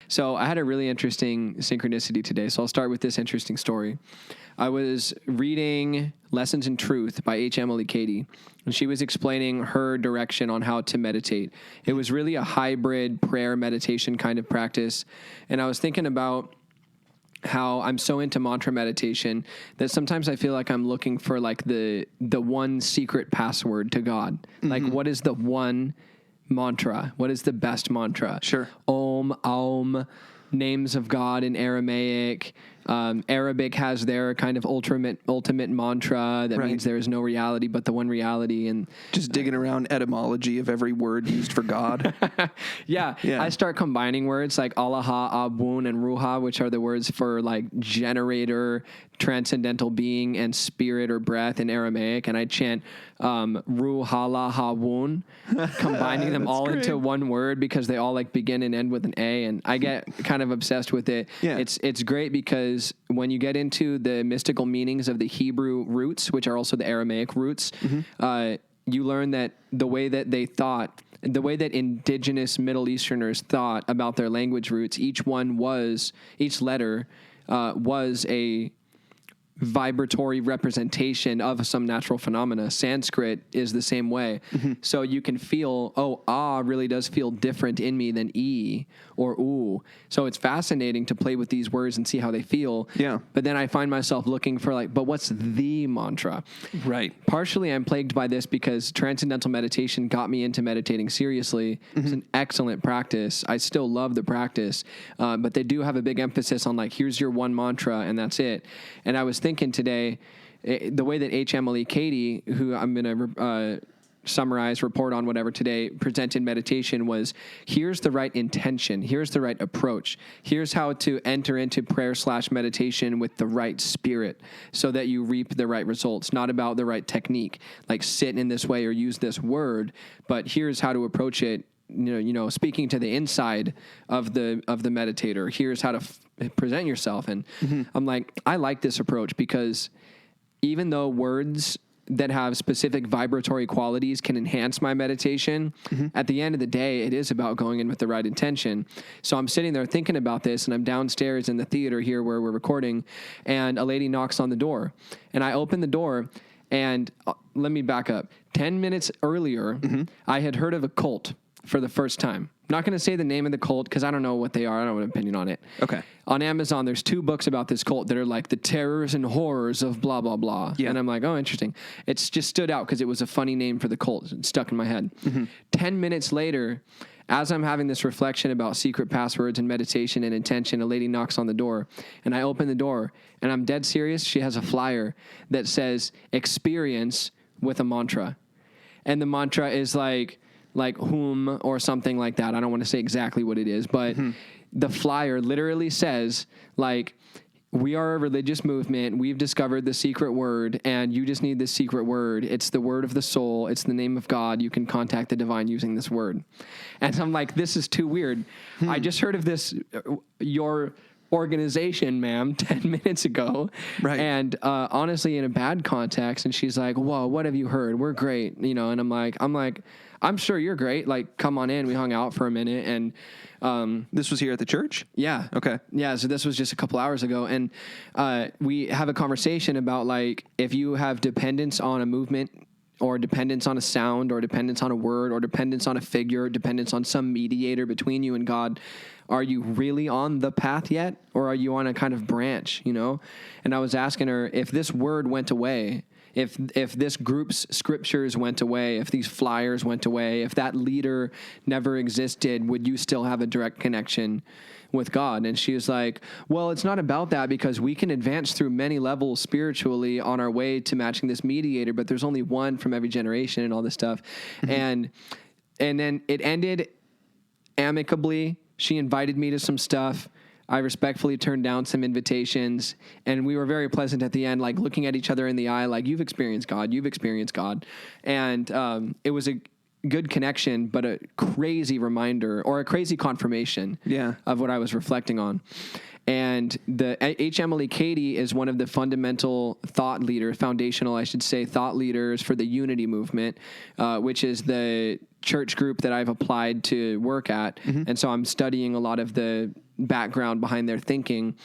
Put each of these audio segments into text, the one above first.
So I had a really interesting synchronicity today. So I'll start with this interesting story. I was reading Lessons in Truth by H. Emily Cady, and she was explaining her direction on how to meditate. It was really a hybrid prayer meditation kind of practice. And I was thinking about how I'm so into mantra meditation that sometimes I feel like I'm looking for like the one secret password to God. Mm-hmm. Like, what is the one mantra? What is the best mantra? Sure. Om, Aum, names of God in Aramaic. Arabic has their kind of ultimate mantra that means there is no reality but the one reality. And just digging around etymology of every word used for God. Yeah. I start combining words like Allaha, Abun, and Ruha, which are the words for like generator, transcendental being, and spirit or breath in Aramaic. And I chant Ruhala Hawun, combining them all into one word because they all like begin and end with an A. And I get kind of obsessed with it. Yeah. It's great because when you get into the mystical meanings of the Hebrew roots, which are also the Aramaic roots, you learn that the way that they thought, the way that indigenous Middle Easterners thought about their language roots, each letter was a vibratory representation of some natural phenomena. Sanskrit is the same way. Mm-hmm. So you can feel, really does feel different in me than E or oo. So it's fascinating to play with these words and see how they feel. Yeah. But then I find myself looking for but what's the mantra? Right. Partially I'm plagued by this because transcendental meditation got me into meditating seriously. Mm-hmm. It's an excellent practice. I still love the practice. But they do have a big emphasis on here's your one mantra and that's it. And I was thinking today, the way that H. Emily Cady, who I'm going to summarize, report on, whatever today, presented meditation was, here's the right intention, here's the right approach, here's how to enter into prayer/meditation with the right spirit so that you reap the right results. Not about the right technique, like sit in this way or use this word, but here's how to approach it. Speaking to the inside of the meditator. Here's how to present yourself. And I'm like, I like this approach because even though words that have specific vibratory qualities can enhance my meditation, at the end of the day, it is about going in with the right intention. So I'm sitting there thinking about this, and I'm downstairs in the theater here where we're recording, and a lady knocks on the door. And I open the door, and let me back up. 10 minutes earlier, I had heard of a cult for the first time. I'm not going to say the name of the cult because I don't know what they are. I don't have an opinion on it. Okay. On Amazon, there's 2 books about this cult that are like the terrors and horrors of blah, blah, blah. Yeah. And I'm like, oh, interesting. It's just stood out because it was a funny name for the cult. It stuck in my head. 10 minutes later, as I'm having this reflection about secret passwords and meditation and intention, a lady knocks on the door. And I open the door, and I'm dead serious. She has a flyer that says, experience with a mantra. And the mantra is like whom or something like that. I don't want to say exactly what it is, but the flyer literally says we are a religious movement. We've discovered the secret word and you just need this secret word. It's the word of the soul. It's the name of God. You can contact the divine using this word. And I'm like, this is too weird. I just heard of this, your organization, ma'am, 10 minutes ago. Right. And honestly, in a bad context. And she's like, whoa, what have you heard? We're great. And I'm like, I'm sure you're great. Come on in. We hung out for a minute. And this was here at the church? Yeah. Okay. Yeah. So this was just a couple hours ago. And we have a conversation about if you have dependence on a movement or dependence on a sound or dependence on a word or dependence on a figure, dependence on some mediator between you and God, are you really on the path yet? Or are you on a kind of branch, And I was asking her, if this word went away, if this group's scriptures went away, if these flyers went away, if that leader never existed, would you still have a direct connection with God? And she was like, well, it's not about that because we can advance through many levels spiritually on our way to matching this mediator, but there's only one from every generation and all this stuff. And then it ended amicably. She invited me to some stuff. I respectfully turned down some invitations, and we were very pleasant at the end, looking at each other in the eye, you've experienced God. And it was a good connection, but a crazy reminder or a crazy confirmation of what I was reflecting on. And the H. Emily Cady is one of the foundational thought leaders for the Unity movement, which is the church group that I've applied to work at. And so I'm studying a lot of the background behind their thinking.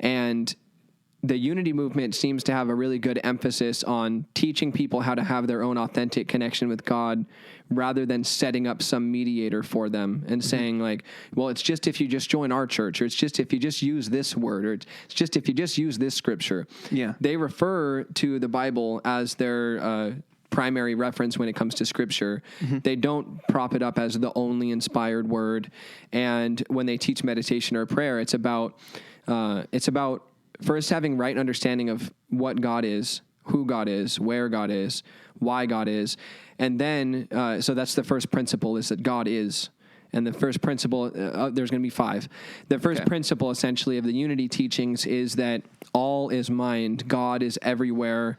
And the Unity movement seems to have a really good emphasis on teaching people how to have their own authentic connection with God rather than setting up some mediator for them and saying like, well, it's just if you just join our church, or it's just if you just use this word, or it's just if you just use this scripture. Yeah. They refer to the Bible as their primary reference when it comes to scripture. They don't prop it up as the only inspired word. And when they teach meditation or prayer, it's about first having right understanding of what God is, who God is, where God is, why God is. And then, so that's the first principle, is that God is. And the first principle, there's going to be 5. The first principle, essentially, of the Unity teachings is that all is mind. God is everywhere.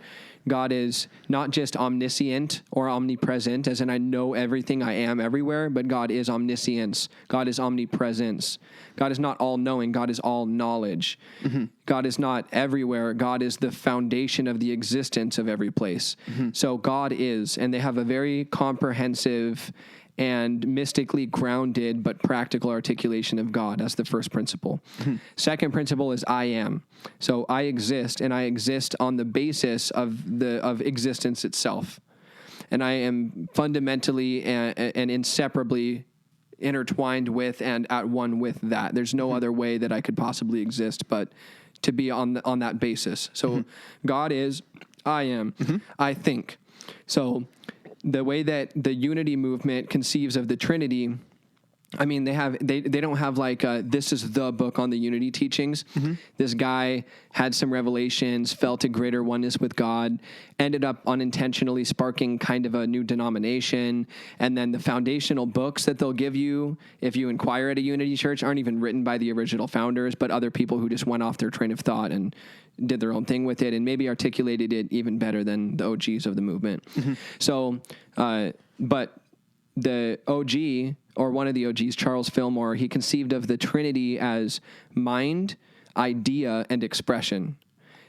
God is not just omniscient or omnipresent, as in I know everything, I am everywhere, but God is omniscience. God is omnipresence. God is not all-knowing. God is all-knowledge. God is not everywhere. God is the foundation of the existence of every place. So God is, and they have a very comprehensive and mystically grounded but practical articulation of God. That's the first principle. Second principle is I am. So I exist, and I exist on the basis of existence itself. And I am fundamentally and inseparably intertwined with and at one with that. There's no other way that I could possibly exist but to be on that basis. So God is, I am, I think. So the way that the Unity movement conceives of the Trinity, I mean, they don't have like this is the book on the Unity teachings. This guy had some revelations, felt a greater oneness with God, ended up unintentionally sparking kind of a new denomination, and then the foundational books that they'll give you if you inquire at a Unity church aren't even written by the original founders, but other people who just went off their train of thought and did their own thing with it and maybe articulated it even better than the OGs of the movement. So, but the OG, or one of the OGs, Charles Fillmore, he conceived of the Trinity as mind, idea, and expression.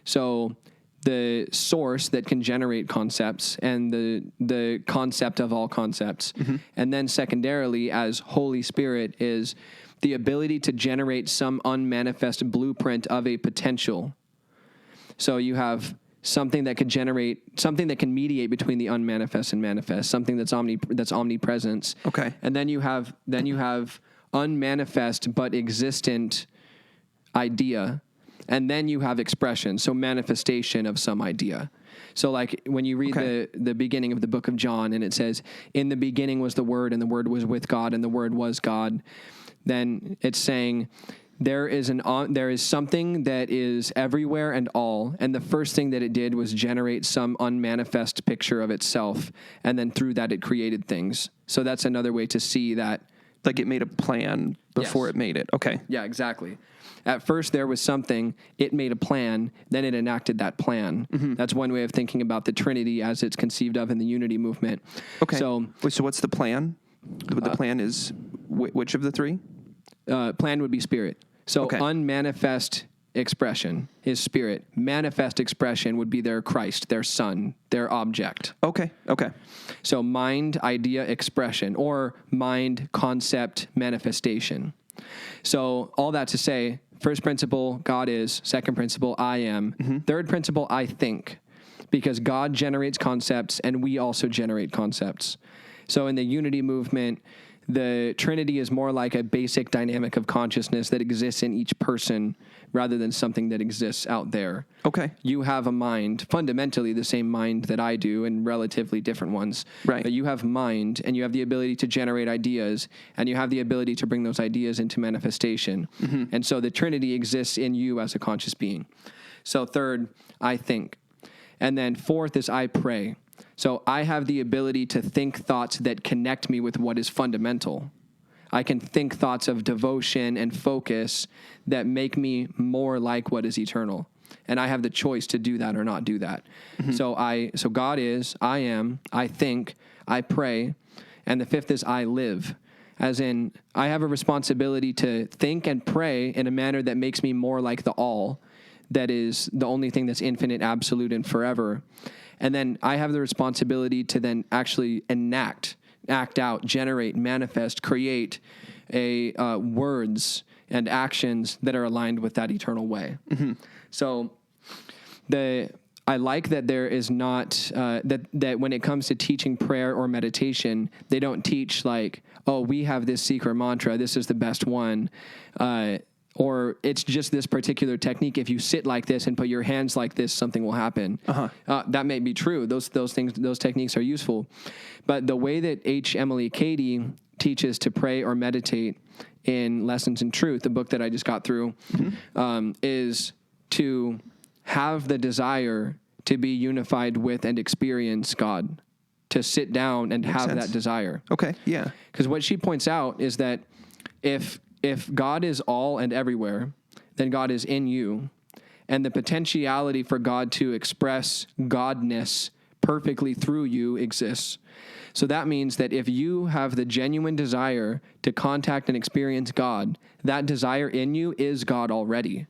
So the source that can generate concepts and the concept of all concepts. And then secondarily, as Holy Spirit, is the ability to generate some unmanifest blueprint of a potential. So you have something that could generate, something that can mediate between the unmanifest and manifest, something that's omnipresence. Okay. And then you have unmanifest but existent idea, and then you have expression, so manifestation of some idea. So like when you read the beginning of the book of John, and it says, in the beginning was the Word, and the Word was with God, and the Word was God, then it's saying there is something that is everywhere and all, and the first thing that it did was generate some unmanifest picture of itself, and then through that it created things. So that's another way to see that. Like it made a plan before it made it. Okay. Yeah, exactly. At first there was something, it made a plan, then it enacted that plan. That's one way of thinking about the Trinity as it's conceived of in the Unity movement. Okay. So what's the plan? The plan is which of the 3? Plan would be spirit. So unmanifest expression is spirit. Manifest expression would be their Christ, their Son, their object. Okay. So mind, idea, expression, or mind, concept, manifestation. So all that to say, first principle, God is. Second principle, I am. Third principle, I think. Because God generates concepts and we also generate concepts. So in the Unity movement, the Trinity is more like a basic dynamic of consciousness that exists in each person rather than something that exists out there. Okay. You have a mind, fundamentally the same mind that I do, and relatively different ones. Right. But you have mind, and you have the ability to generate ideas, and you have the ability to bring those ideas into manifestation. And so the Trinity exists in you as a conscious being. So third, I think. And then fourth is I pray. So I have the ability to think thoughts that connect me with what is fundamental. I can think thoughts of devotion and focus that make me more like what is eternal. And I have the choice to do that or not do that. So God is, I am, I think, I pray, and the fifth is I live. as in I have a responsibility to think and pray in a manner that makes me more like the all, that is the only thing that's infinite, absolute, and forever. And then I have the responsibility to then actually act out, generate, manifest, create words and actions that are aligned with that eternal way. Mm-hmm. So I like that there is not that when it comes to teaching prayer or meditation, they don't teach like, oh, we have this secret mantra, this is the best one, or it's just this particular technique. If you sit like this and put your hands like this, something will happen. That may be true. Those techniques are useful, but the way that H. Emily Cady teaches to pray or meditate in Lessons in Truth, the book that I just got through, is to have the desire to be unified with and experience God, to sit down and have that desire. Okay, yeah. Because what she points out is that if God is all and everywhere, then God is in you, and the potentiality for God to express Godness perfectly through you exists. So that means that if you have the genuine desire to contact and experience God, that desire in you is God already.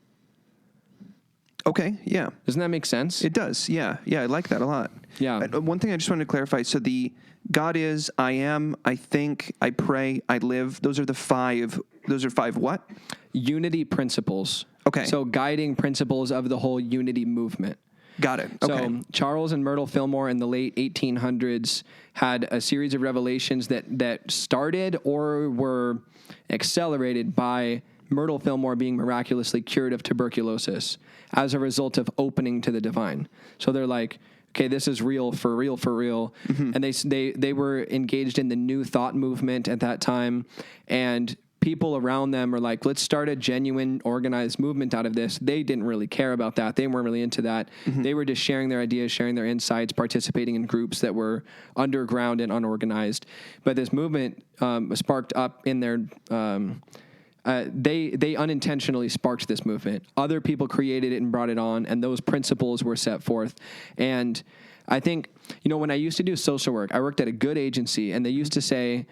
Okay, yeah. Doesn't that make sense? It does, yeah. Yeah, I like that a lot. Yeah. One thing I just wanted to clarify, so the God is, I am, I think, I pray, I live, those are five what? Unity principles. Okay. So guiding principles of the whole unity movement. Got it. Okay. So Charles and Myrtle Fillmore in the late 1800s had a series of revelations that started or were accelerated by Myrtle Fillmore being miraculously cured of tuberculosis as a result of opening to the divine. So they're like, okay, this is real, for real, for real. Mm-hmm. And they were engaged in the New Thought movement at that time, and people around them are like, let's start a genuine, organized movement out of this. They didn't really care about that. They weren't really into that. Mm-hmm. They were just sharing their ideas, sharing their insights, participating in groups that were underground and unorganized. But this movement sparked up in their... they unintentionally sparked this movement. Other people created it and brought it on, and those principles were set forth. And I think, when I used to do social work, I worked at a good agency, and they used to say,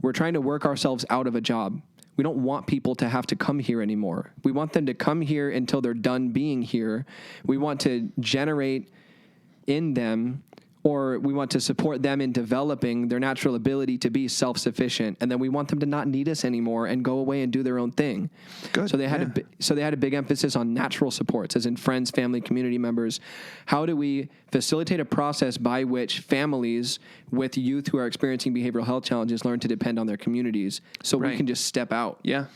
we're trying to work ourselves out of a job. We don't want people to have to come here anymore. We want them to come here until they're done being here. We want to generate in them, or we want to support them in developing their natural ability to be self-sufficient, and then we want them to not need us anymore and go away and do their own thing. Good. So they had a big emphasis on natural supports, as in friends, family, community members. How do we facilitate a process by which families with youth who are experiencing behavioral health challenges learn to depend on their communities, so we can just step out? Yeah.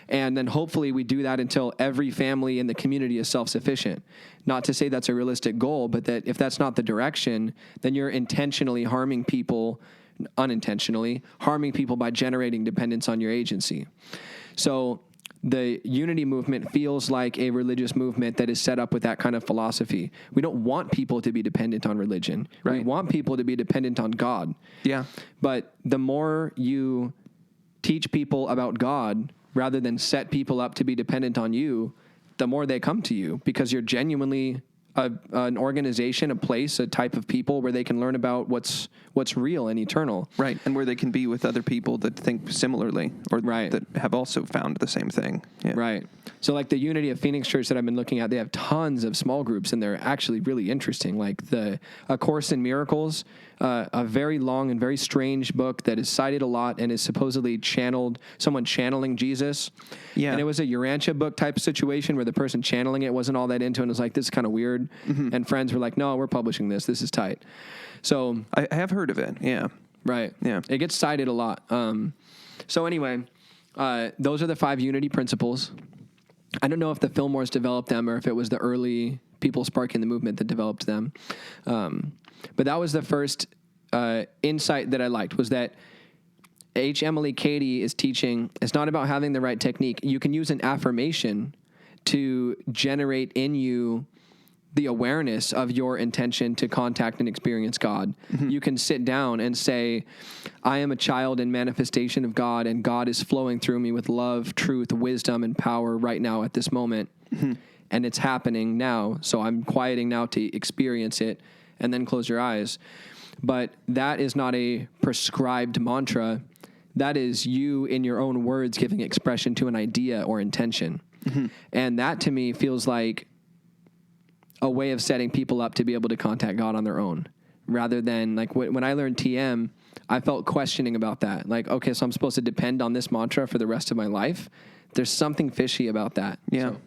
And then hopefully we do that until every family in the community is self-sufficient. Not to say that's a realistic goal, but that if that's not the direction, then you're unintentionally harming people by generating dependence on your agency. So the unity movement feels like a religious movement that is set up with that kind of philosophy. We don't want people to be dependent on religion. Right. We want people to be dependent on God. Yeah. But the more you teach people about God, rather than set people up to be dependent on you, the more they come to you, because you're genuinely an organization, a place, a type of people where they can learn about what's real and eternal. Right, and where they can be with other people that think similarly, or that have also found the same thing. Yeah. Right. So like the Unity of Phoenix Church that I've been looking at, they have tons of small groups, and they're actually really interesting. Like A Course in Miracles, a very long and very strange book that is cited a lot and is supposedly someone channeling Jesus. Yeah. And it was a Urantia book type of situation where the person channeling it wasn't all that into it and was like, this is kind of weird. Mm-hmm. And friends were like, no, we're publishing this. This is tight. So I have heard of it. Yeah. Right. Yeah. It gets cited a lot. So anyway, those are the 5 unity principles. I don't know if the Fillmores developed them or if it was the early people sparking the movement that developed them. But that was the first insight that I liked, was that H. Emily Cady is teaching, it's not about having the right technique. You can use an affirmation to generate in you the awareness of your intention to contact and experience God. Mm-hmm. You can sit down and say, I am a child and manifestation of God, and God is flowing through me with love, truth, wisdom, and power right now at this moment. Mm-hmm. And it's happening now, so I'm quieting now to experience it, and then close your eyes. But that is not a prescribed mantra. that is you in your own words giving expression to an idea or intention. And that to me feels like a way of setting people up to be able to contact God on their own, rather than like when I learned TM, I felt questioning about that. Like, okay, so I'm supposed to depend on this mantra for the rest of my life. There's something fishy about that. Yeah. So.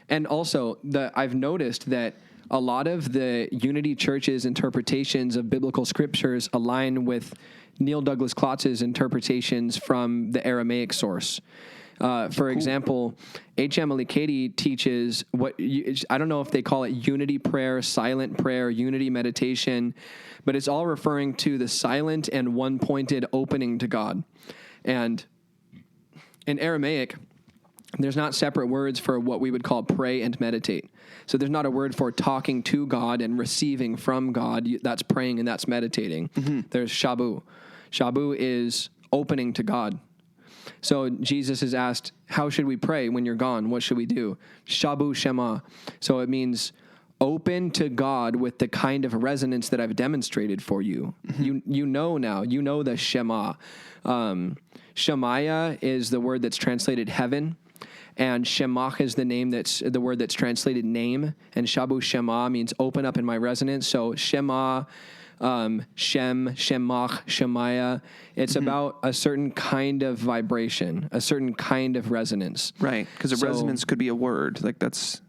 And also, I've noticed that a lot of the Unity Church's interpretations of biblical scriptures align with Neil Douglas Klotz's interpretations from the Aramaic source. For example, H.M. Alikady teaches I don't know if they call it unity prayer, silent prayer, unity meditation, but it's all referring to the silent and one-pointed opening to God. And in Aramaic, there's not separate words for what we would call pray and meditate. So there's not a word for talking to God and receiving from God. That's praying and that's meditating. There's shabu. Shabu is opening to God. So Jesus is asked, how should we pray when you're gone? What should we do? Shabu Shema. So it means open to God with the kind of resonance that I've demonstrated for you. You know now. You know the Shema. Shemaiah is the word that's translated heaven. And Shemach is the word that's translated name. And Shabu Shema means open up in my resonance. So Shema, Shem, Shemach, Shemaiah. It's about a certain kind of vibration, a certain kind of resonance. Right, because a resonance could be a word. Like that's...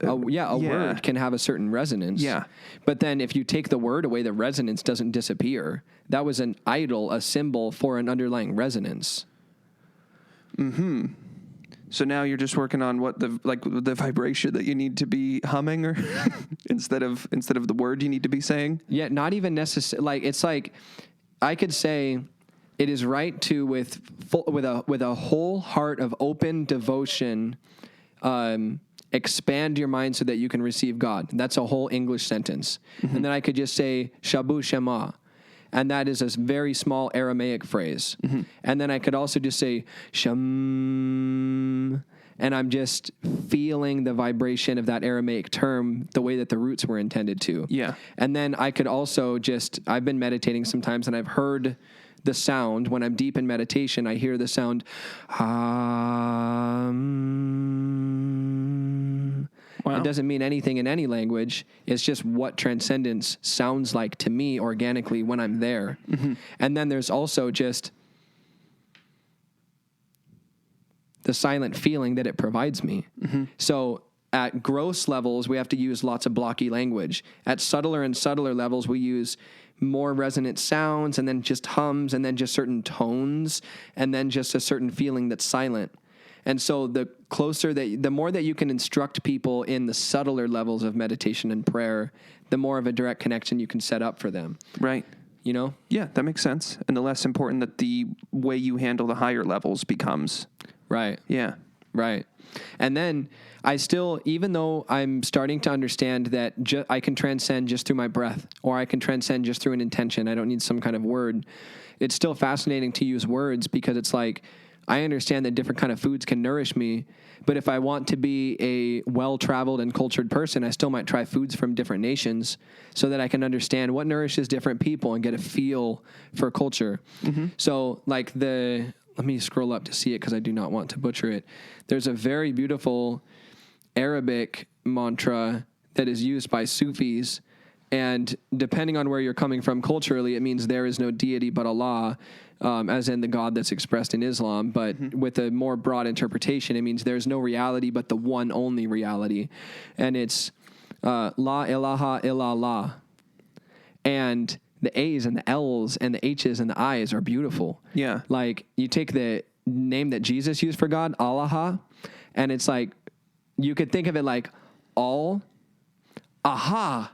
a word can have a certain resonance. Yeah. But then if you take the word away, the resonance doesn't disappear. That was an idol, a symbol for an underlying resonance. So now you're just working on what the vibration that you need to be humming, or instead of the word you need to be saying. Yeah, not even necessarily. Like it's like I could say, it is right to with a whole heart of open devotion, expand your mind so that you can receive God. That's a whole English sentence, and then I could just say Shabu Shema. And that is a very small Aramaic phrase. And then I could also just say, Shem, and I'm just feeling the vibration of that Aramaic term the way that the roots were intended to. Yeah. And then I could also I've been meditating sometimes, and I've heard the sound. When I'm deep in meditation, I hear the sound, Wow. It doesn't mean anything in any language. It's just what transcendence sounds like to me organically when I'm there. And then there's also just the silent feeling that it provides me. So at gross levels, we have to use lots of blocky language. At subtler and subtler levels, we use more resonant sounds, and then just hums, and then just certain tones, and then just a certain feeling that's silent. And so the more that you can instruct people in the subtler levels of meditation and prayer, the more of a direct connection you can set up for them. Right. You know? Yeah, that makes sense. And the less important that the way you handle the higher levels becomes. Right. Yeah. Right. And then I still, even though I'm starting to understand that I can transcend just through my breath, or I can transcend just through an intention, I don't need some kind of word, it's still fascinating to use words, because it's like, I understand that different kind of foods can nourish me, but if I want to be a well-traveled and cultured person, I still might try foods from different nations so that I can understand what nourishes different people and get a feel for culture. So like let me scroll up to see it because I do not want to butcher it. There's a very beautiful Arabic mantra that is used by Sufis, and depending on where you're coming from culturally, it means there is no deity but Allah, as in the God that's expressed in Islam. But with a more broad interpretation, it means there's no reality but the one only reality. And it's La ilaha illallah. And the A's and the L's and the H's and the I's are beautiful. Yeah. Like, you take the name that Jesus used for God, Allah, and it's like, you could think of it like all, aha.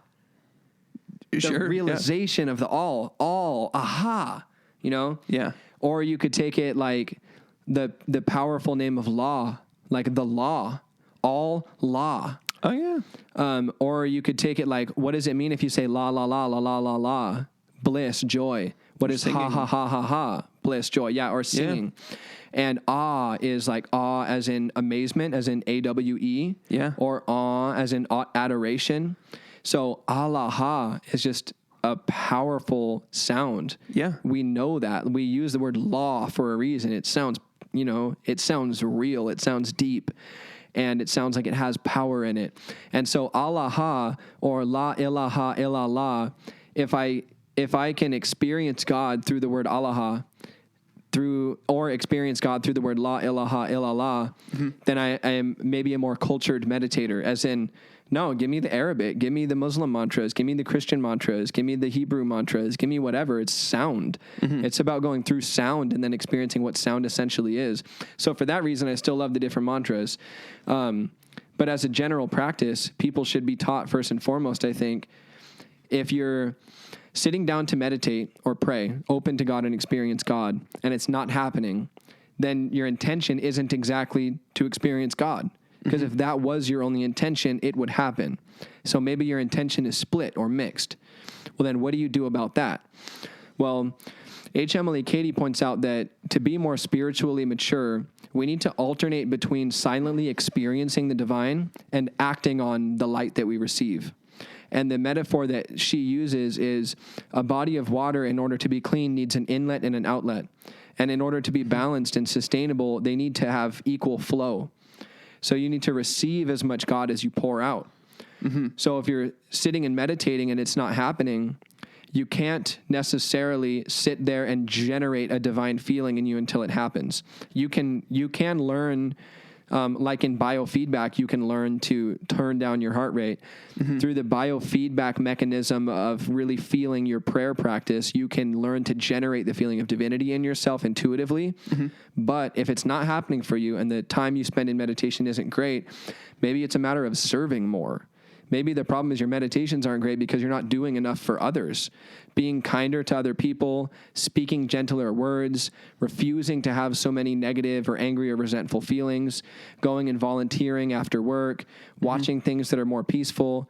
The realization of the all, aha, you know? Yeah. Or you could take it like the powerful name of law, like the law, all law. Oh, yeah. Or you could take it like, what does it mean if you say la, la, la, la, la, la, la, bliss, joy? What is ha, ha, ha, ha, ha, bliss, joy? Yeah, or singing. Yeah. And awe is like awe as in amazement, as in AWE. Yeah. Or awe as in adoration. So Allah is just a powerful sound. Yeah. We know that. We use the word law for a reason. It sounds, it sounds real. It sounds deep. And it sounds like it has power in it. And so Allah or la ilaha illallah, if I can experience God through the word Allah, or experience God through the word la ilaha illallah, then I am maybe a more cultured meditator, as in, no, give me the Arabic, give me the Muslim mantras, give me the Christian mantras, give me the Hebrew mantras, give me whatever. It's sound. It's about going through sound and then experiencing what sound essentially is. So for that reason, I still love the different mantras. But as a general practice, people should be taught first and foremost, I think, if you're sitting down to meditate or pray, open to God and experience God, and it's not happening, then your intention isn't exactly to experience God. Because if that was your only intention, it would happen. So maybe your intention is split or mixed. Well, then what do you do about that? Well, H. Emily Cady points out that to be more spiritually mature, we need to alternate between silently experiencing the divine and acting on the light that we receive. And the metaphor that she uses is a body of water, in order to be clean, needs an inlet and an outlet. And in order to be balanced and sustainable, they need to have equal flow. So you need to receive as much God as you pour out. So if you're sitting and meditating and it's not happening, you can't necessarily sit there and generate a divine feeling in you until it happens. You can learn, like in biofeedback, you can learn to turn down your heart rate. Through the biofeedback mechanism of really feeling your prayer practice, you can learn to generate the feeling of divinity in yourself intuitively. But if it's not happening for you and the time you spend in meditation isn't great, maybe it's a matter of serving more. Maybe the problem is your meditations aren't great because you're not doing enough for others. Being kinder to other people, speaking gentler words, refusing to have so many negative or angry or resentful feelings, going and volunteering after work, watching things that are more peaceful,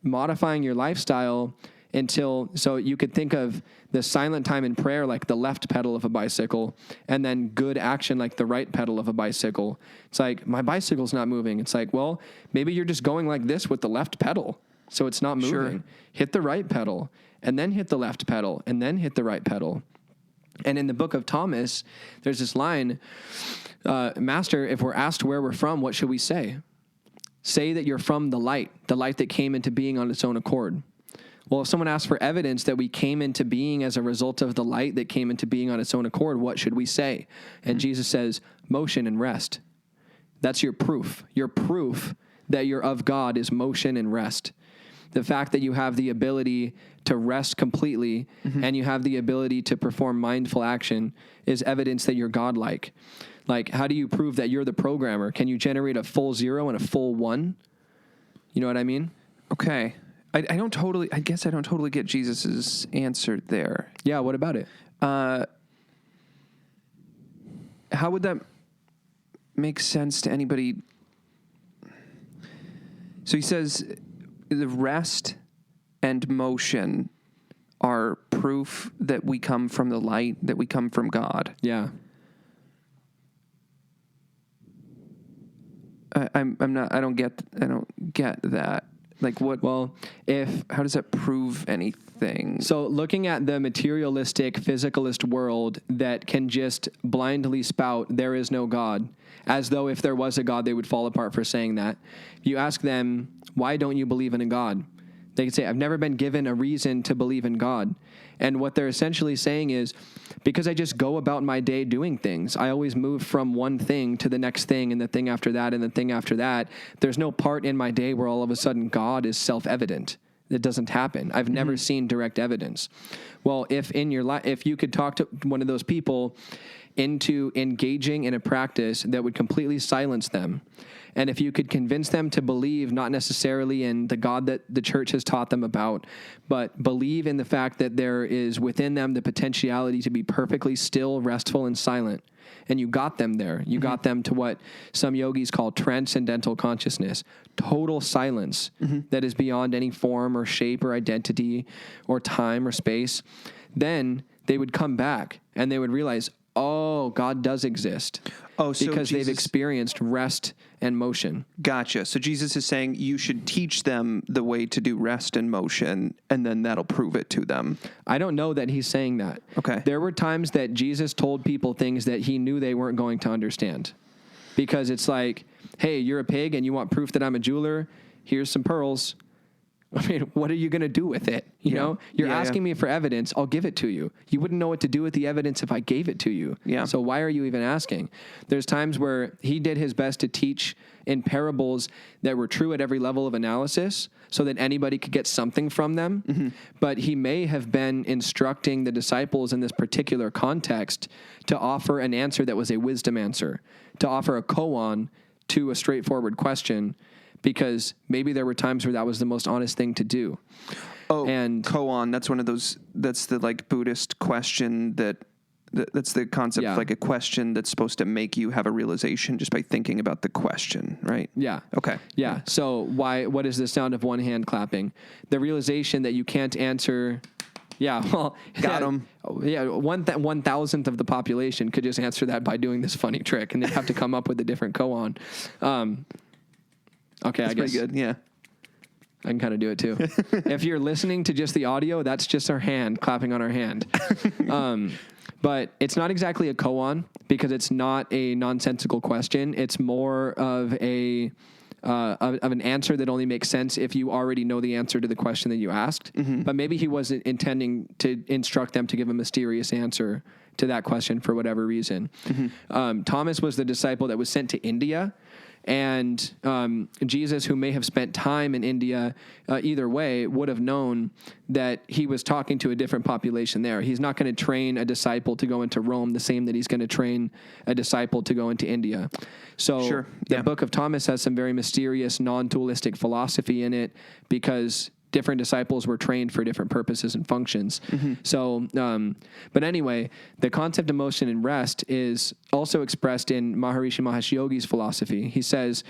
modifying your lifestyle so you could think of the silent time in prayer like the left pedal of a bicycle, and then good action like the right pedal of a bicycle. It's like, my bicycle's not moving. It's like, well, maybe you're just going like this with the left pedal, so it's not moving. Sure. Hit the right pedal, and then hit the left pedal, and then hit the right pedal. And in the book of Thomas, there's this line, Master, if we're asked where we're from, what should we say? Say that you're from the light that came into being on its own accord. Well, if someone asks for evidence that we came into being as a result of the light that came into being on its own accord, what should we say? And Jesus says, motion and rest. That's your proof. Your proof that you're of God is motion and rest. The fact that you have the ability to rest completely and you have the ability to perform mindful action is evidence that you're godlike. Like, how do you prove that you're the programmer? Can you generate a full 0 and a full 1? You know what I mean? Okay. I don't totally get Jesus's answer there. Yeah, what about it? How would that make sense to anybody? So he says the rest and motion are proof that we come from the light, that we come from God. Yeah. I don't get that. Like what? Well, how does that prove anything? So looking at the materialistic, physicalist world that can just blindly spout, there is no God, as though if there was a God, they would fall apart for saying that. If you ask them, why don't you believe in a God? They could say, I've never been given a reason to believe in God. And what they're essentially saying is, because I just go about my day doing things. I always move from one thing to the next thing and the thing after that and the thing after that. There's no part in my day where all of a sudden God is self-evident. It doesn't happen. I've never seen direct evidence. Well, if in your life, if you could talk to one of those people into engaging in a practice that would completely silence them, and if you could convince them to believe not necessarily in the God that the church has taught them about, but believe in the fact that there is within them the potentiality to be perfectly still, restful, and silent, and you got them there. You got them to what some yogis call transcendental consciousness, total silence that is beyond any form or shape or identity or time or space. Then they would come back and they would realize, oh, no, God does exist. Oh, so because they've Jesus- experienced rest and motion. Gotcha. So Jesus is saying you should teach them the way to do rest and motion, and then that'll prove it to them. I don't know that he's saying that. Okay. There were times that Jesus told people things that he knew they weren't going to understand. Because it's like, hey, you're a pig and you want proof that I'm a jeweler? Here's some pearls. I mean, what are you going to do with it? You know, you're asking me for evidence. I'll give it to you. You wouldn't know what to do with the evidence if I gave it to you. Yeah. So why are you even asking? There's times where he did his best to teach in parables that were true at every level of analysis so that anybody could get something from them. Mm-hmm. But he may have been instructing the disciples in this particular context to offer an answer that was a wisdom answer, to offer a koan to a straightforward question, because maybe there were times where that was the most honest thing to do. Oh, and koan, that's one of those, that's the like Buddhist question that's the concept of like a question that's supposed to make you have a realization just by thinking about the question, right? Yeah. Okay. Yeah. So what is the sound of one hand clapping? The realization that you can't answer. Yeah. Well, got him. Yeah. 1,000th of the population could just answer that by doing this funny trick, and they'd have to come up with a different koan. Okay, That's I guess pretty good. Yeah. I can kind of do it too. If you're listening to just the audio, that's just our hand clapping on our hand. But it's not exactly a koan because it's not a nonsensical question. It's more of an answer that only makes sense if you already know the answer to the question that you asked. Mm-hmm. But maybe he wasn't intending to instruct them to give a mysterious answer to that question for whatever reason. Mm-hmm. Thomas was the disciple that was sent to India. And Jesus, who may have spent time in India, either way, would have known that he was talking to a different population there. He's not going to train a disciple to go into Rome the same that he's going to train a disciple to go into India. So the book of Thomas has some very mysterious, non-dualistic philosophy in it because different disciples were trained for different purposes and functions. Mm-hmm. So, but anyway, the concept of motion and rest is also expressed in Maharishi Mahesh Yogi's philosophy. He says,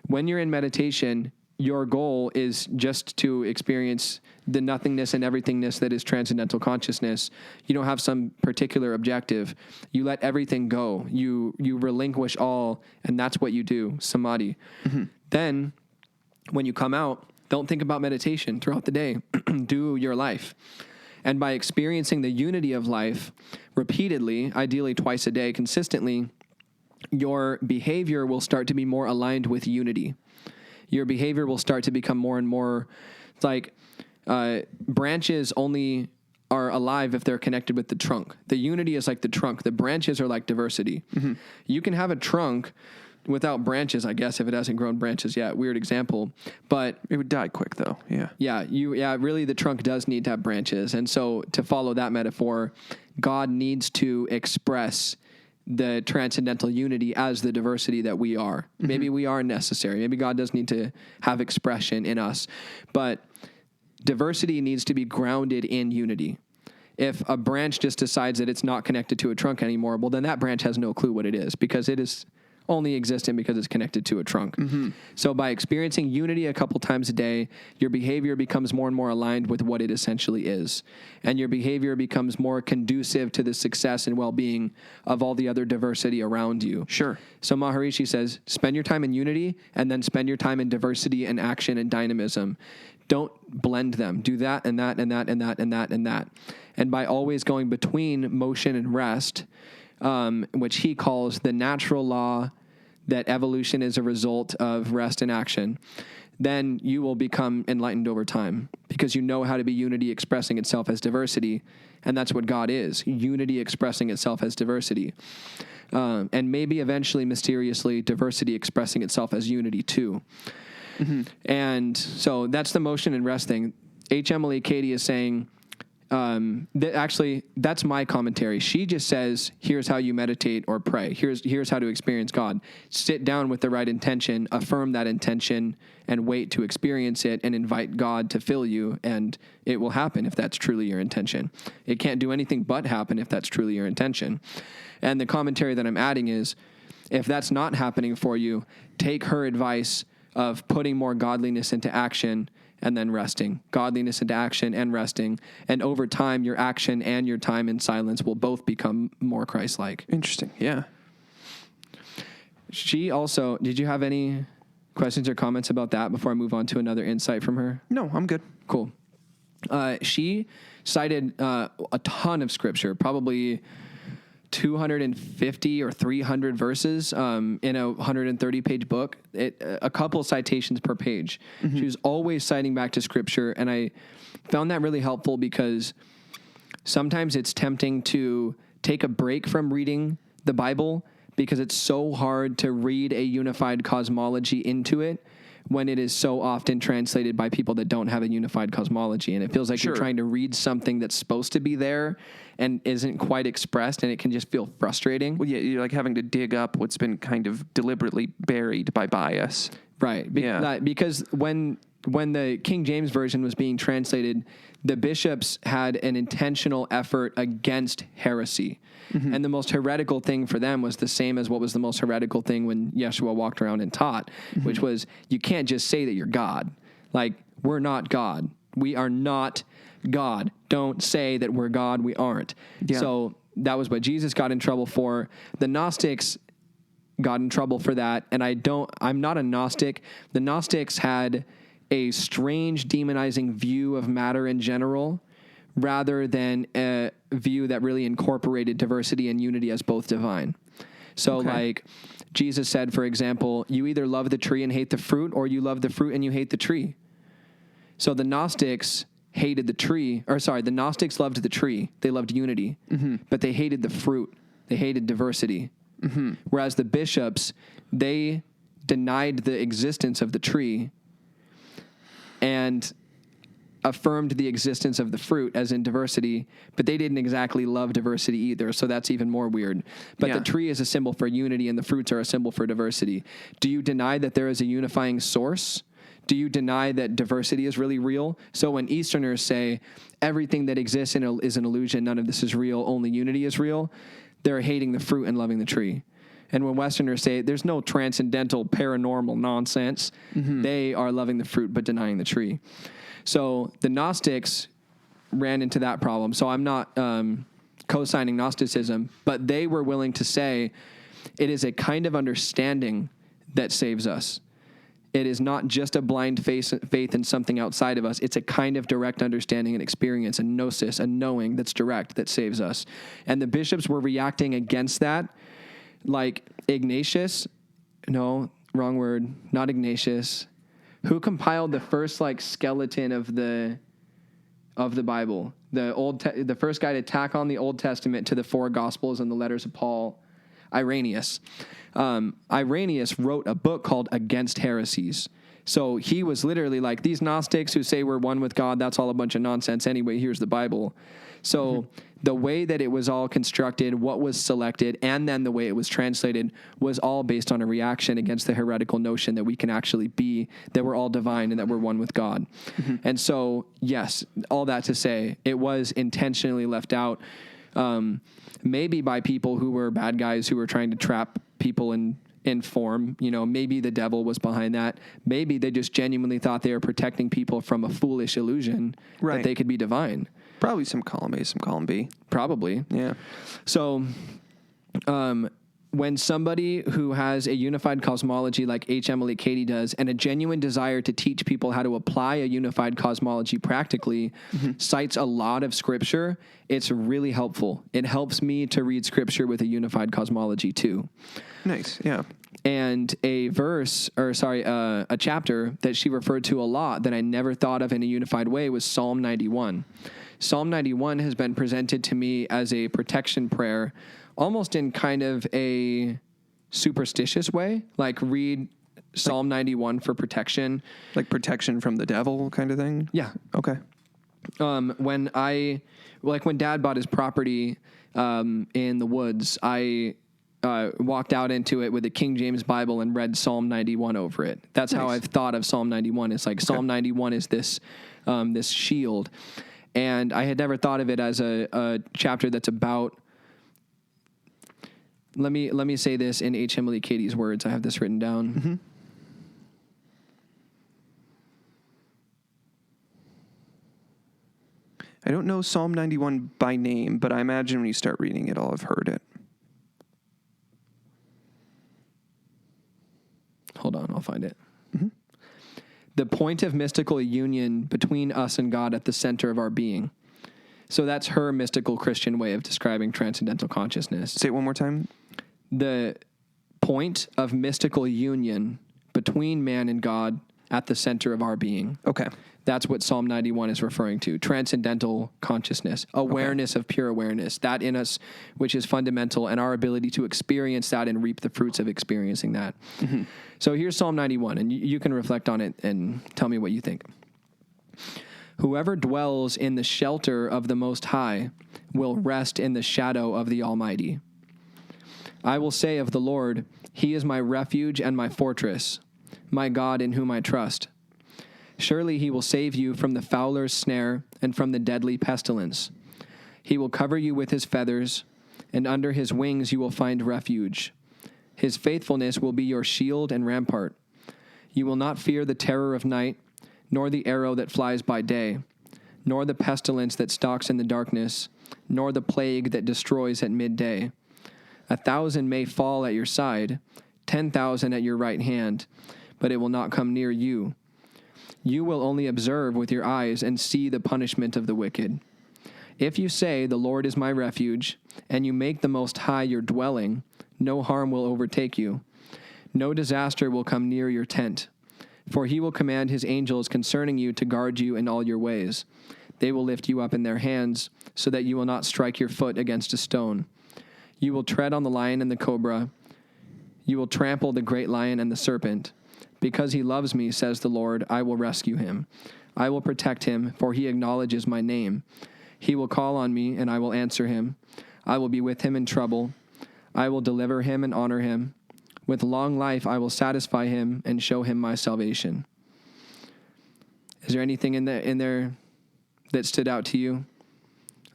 when you're in meditation, your goal is just to experience the nothingness and everythingness that is transcendental consciousness. You don't have some particular objective. You let everything go. You relinquish all, and that's what you do, samadhi. Mm-hmm. Then, when you come out, don't think about meditation throughout the day. Do your life. And by experiencing the unity of life repeatedly, ideally twice a day, consistently, your behavior will start to be more aligned with unity. Your behavior will start to become more and more like branches only are alive if they're connected with the trunk. The unity is like the trunk. The branches are like diversity. Mm-hmm. You can have a trunk without branches, I guess, if it hasn't grown branches yet. Weird example. But it would die quick, though. Yeah. Yeah, really, the trunk does need to have branches. And so to follow that metaphor, God needs to express the transcendental unity as the diversity that we are. Mm-hmm. Maybe we are necessary. Maybe God does need to have expression in us. But diversity needs to be grounded in unity. If a branch just decides that it's not connected to a trunk anymore, well, then that branch has no clue what it is because it is only existent because it's connected to a trunk. Mm-hmm. So by experiencing unity a couple times a day, your behavior becomes more and more aligned with what it essentially is. And your behavior becomes more conducive to the success and well-being of all the other diversity around you. Sure. So Maharishi says, spend your time in unity and then spend your time in diversity and action and dynamism. Don't blend them. Do that and that and that and that and that and that. And by always going between motion and rest, which he calls the natural law that evolution is a result of rest and action, then you will become enlightened over time because you know how to be unity expressing itself as diversity. And that's what God is, unity expressing itself as diversity. And maybe eventually, mysteriously, diversity expressing itself as unity too. Mm-hmm. And so that's the motion and rest thing. H. Emily Cady is saying, actually, that's my commentary. She just says, here's how you meditate or pray. Here's how to experience God. Sit down with the right intention, affirm that intention, and wait to experience it and invite God to fill you, and it will happen if that's truly your intention. It can't do anything but happen if that's truly your intention. And the commentary that I'm adding is, if that's not happening for you, take her advice of putting more godliness into action and then resting, godliness into action and resting. And over time, your action and your time in silence will both become more Christ-like. Interesting. Yeah. She also, did you have any questions or comments about that before I move on to another insight from her? No, I'm good. Cool. She cited a ton of scripture, probably 250 or 300 verses in a 130-page book, a couple citations per page. Mm-hmm. She was always citing back to scripture, and I found that really helpful because sometimes it's tempting to take a break from reading the Bible because it's so hard to read a unified cosmology into it when it is so often translated by people that don't have a unified cosmology. And it feels like you're trying to read something that's supposed to be there and isn't quite expressed, and it can just feel frustrating. Well, yeah, you're like having to dig up what's been kind of deliberately buried by bias. Right. Because when the King James Version was being translated, the bishops had an intentional effort against heresy. Mm-hmm. And the most heretical thing for them was the same as what was the most heretical thing when Yeshua walked around and taught, mm-hmm. which was, you can't just say that you're God. Like, we're not God. We are not God. Don't say that we're God. We aren't. Yeah. So that was what Jesus got in trouble for. The Gnostics got in trouble for that. And I'm not a Gnostic. The Gnostics had a strange demonizing view of matter in general, rather than a view that really incorporated diversity and unity as both divine. So like Jesus said, for example, you either love the tree and hate the fruit, or you love the fruit and you hate the tree. So the Gnostics hated the tree, the Gnostics loved the tree. They loved unity, mm-hmm. but they hated the fruit. They hated diversity. Mm-hmm. Whereas the bishops, they denied the existence of the tree and affirmed the existence of the fruit as in diversity, but they didn't exactly love diversity either, so that's even more weird. But the tree is a symbol for unity and the fruits are a symbol for diversity. Do you deny that there is a unifying source? Do you deny that diversity is really real? So when Easterners say everything that exists is an illusion, none of this is real, only unity is real, they're hating the fruit and loving the tree. And when Westerners say there's no transcendental paranormal nonsense, mm-hmm. they are loving the fruit but denying the tree. So the Gnostics ran into that problem. So I'm not co-signing Gnosticism, but they were willing to say it is a kind of understanding that saves us. It is not just a blind faith in something outside of us. It's a kind of direct understanding and experience, a gnosis, a knowing that's direct that saves us. And the bishops were reacting against that. Like Ignatius, no, wrong word, not Ignatius. Who compiled the first skeleton of the Bible? The first guy to tack on the Old Testament to the four Gospels and the letters of Paul, Irenaeus. Irenaeus wrote a book called Against Heresies. So he was literally like, these Gnostics who say we're one with God, that's all a bunch of nonsense anyway. Here's the Bible. So mm-hmm. the way that it was all constructed, what was selected, and then the way it was translated was all based on a reaction against the heretical notion that we can actually be, that we're all divine and that we're one with God. Mm-hmm. And so, yes, all that to say, it was intentionally left out, maybe by people who were bad guys who were trying to trap people in form. Maybe the devil was behind that. Maybe they just genuinely thought they were protecting people from a foolish illusion that they could be divine. Probably some column A, some column B. Probably. Yeah. So when somebody who has a unified cosmology like H. Emily Cady does and a genuine desire to teach people how to apply a unified cosmology practically mm-hmm. cites a lot of scripture, it's really helpful. It helps me to read scripture with a unified cosmology too. Nice, yeah. And a chapter that she referred to a lot that I never thought of in a unified way was Psalm 91. Psalm 91 has been presented to me as a protection prayer, almost in kind of a superstitious way, like read Psalm 91 for protection. Like protection from the devil kind of thing? Yeah. Okay. When Dad bought his property in the woods, I walked out into it with a King James Bible and read Psalm 91 over it. That's nice. How I've thought of Psalm 91. It's like Psalm 91 is this shield. And I had never thought of it as a chapter that's about. Let me say this in H. Emily Cady's words. I have this written down. I don't know Psalm 91 by name, but I imagine when you start reading it, I'll have heard it. Hold on, I'll find it. Mm-hmm. The point of mystical union between us and God at the center of our being. So that's her mystical Christian way of describing transcendental consciousness. Say it one more time. The point of mystical union between man and God at the center of our being. Okay. That's what Psalm 91 is referring to. Transcendental consciousness, awareness of pure awareness, that in us, which is fundamental, and our ability to experience that and reap the fruits of experiencing that. Mm-hmm. So here's Psalm 91, and you can reflect on it and tell me what you think. Whoever dwells in the shelter of the Most High will rest in the shadow of the Almighty. I will say of the Lord, He is my refuge and my fortress, my God in whom I trust. Surely He will save you from the fowler's snare and from the deadly pestilence. He will cover you with His feathers, and under His wings you will find refuge. His faithfulness will be your shield and rampart. You will not fear the terror of night, nor the arrow that flies by day, nor the pestilence that stalks in the darkness, nor the plague that destroys at midday. 1,000 may fall at your side, 10,000 at your right hand, but it will not come near you. You will only observe with your eyes and see the punishment of the wicked. If you say, the Lord is my refuge, and you make the Most High your dwelling, no harm will overtake you. No disaster will come near your tent. For He will command His angels concerning you to guard you in all your ways. They will lift you up in their hands, so that you will not strike your foot against a stone. You will tread on the lion and the cobra. You will trample the great lion and the serpent. Because He loves me, says the Lord, I will rescue Him. I will protect Him, for He acknowledges my name. He will call on me, and I will answer Him. I will be with him in trouble. I will deliver him and honor him. With long life I will satisfy him and show him my salvation. Is there anything in there that stood out to you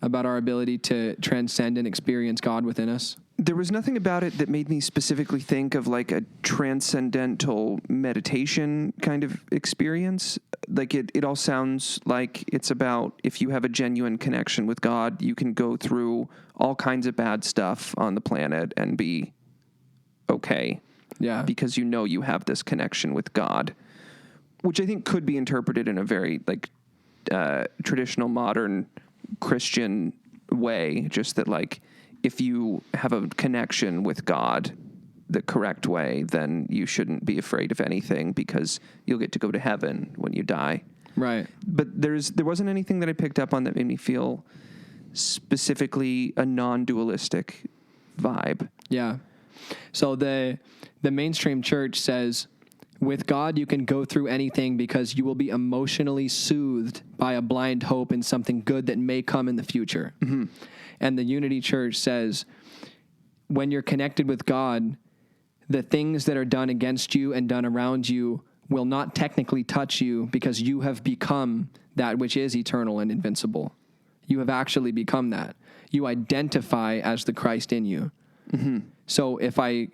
about our ability to transcend and experience God within us? There was nothing about it that made me specifically think of like a transcendental meditation kind of experience. Like it all sounds like it's about if you have a genuine connection with God, you can go through all kinds of bad stuff on the planet and be okay. Yeah. Because you know you have this connection with God, which I think could be interpreted in a very like traditional modern Christian way, just that like if you have a connection with God the correct way, then you shouldn't be afraid of anything because you'll get to go to heaven when you die. Right. But there wasn't anything that I picked up on that made me feel specifically a non-dualistic vibe. Yeah. So the mainstream church says, with God, you can go through anything because you will be emotionally soothed by a blind hope in something good that may come in the future. Mm-hmm. And the Unity Church says, when you're connected with God, the things that are done against you and done around you will not technically touch you because you have become that which is eternal and invincible. You have actually become that. You identify as the Christ in you. Mm-hmm. So if I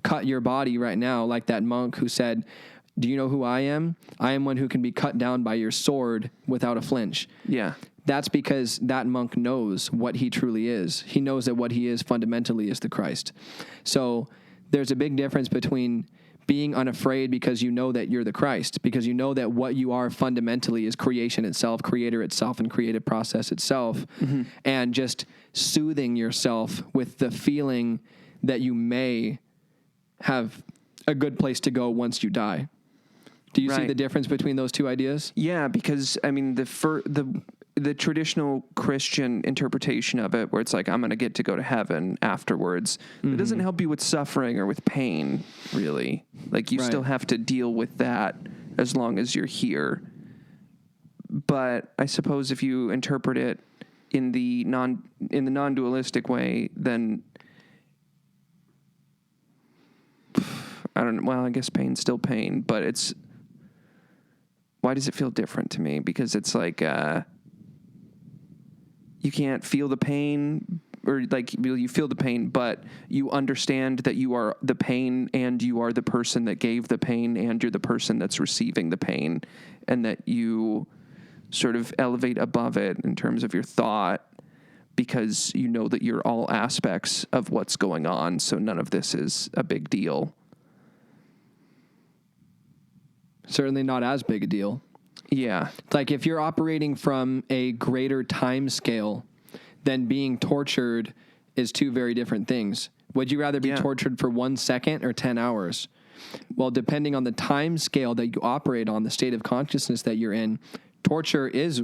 cut your body right now, like that monk who said, do you know who I am? I am one who can be cut down by your sword without a flinch. Yeah. That's because that monk knows what he truly is. He knows that what he is fundamentally is the Christ. So there's a big difference between being unafraid because you know that you're the Christ, because you know that what you are fundamentally is creation itself, creator itself, and creative process itself, mm-hmm. and just soothing yourself with the feeling that you may have a good place to go once you die. Do you see the difference between those two ideas? Yeah, because I mean the traditional Christian interpretation of it, where it's like, I'm going to get to go to heaven afterwards, mm-hmm. It doesn't help you with suffering or with pain, really. Like, you still have to deal with that as long as you're here. But I suppose if you interpret it in the non-dualistic way, then I guess pain's still pain, but why does it feel different to me? Because it's like, you can't feel the pain, or like you feel the pain, but you understand that you are the pain and you are the person that gave the pain and you're the person that's receiving the pain, and that you sort of elevate above it in terms of your thought, because you know that you're all aspects of what's going on, so none of this is a big deal. Certainly not as big a deal. Yeah. Like if you're operating from a greater time scale, then being tortured is two very different things. Would you rather be tortured for 1 second or 10 hours? Well, depending on the time scale that you operate on, the state of consciousness that you're in, torture is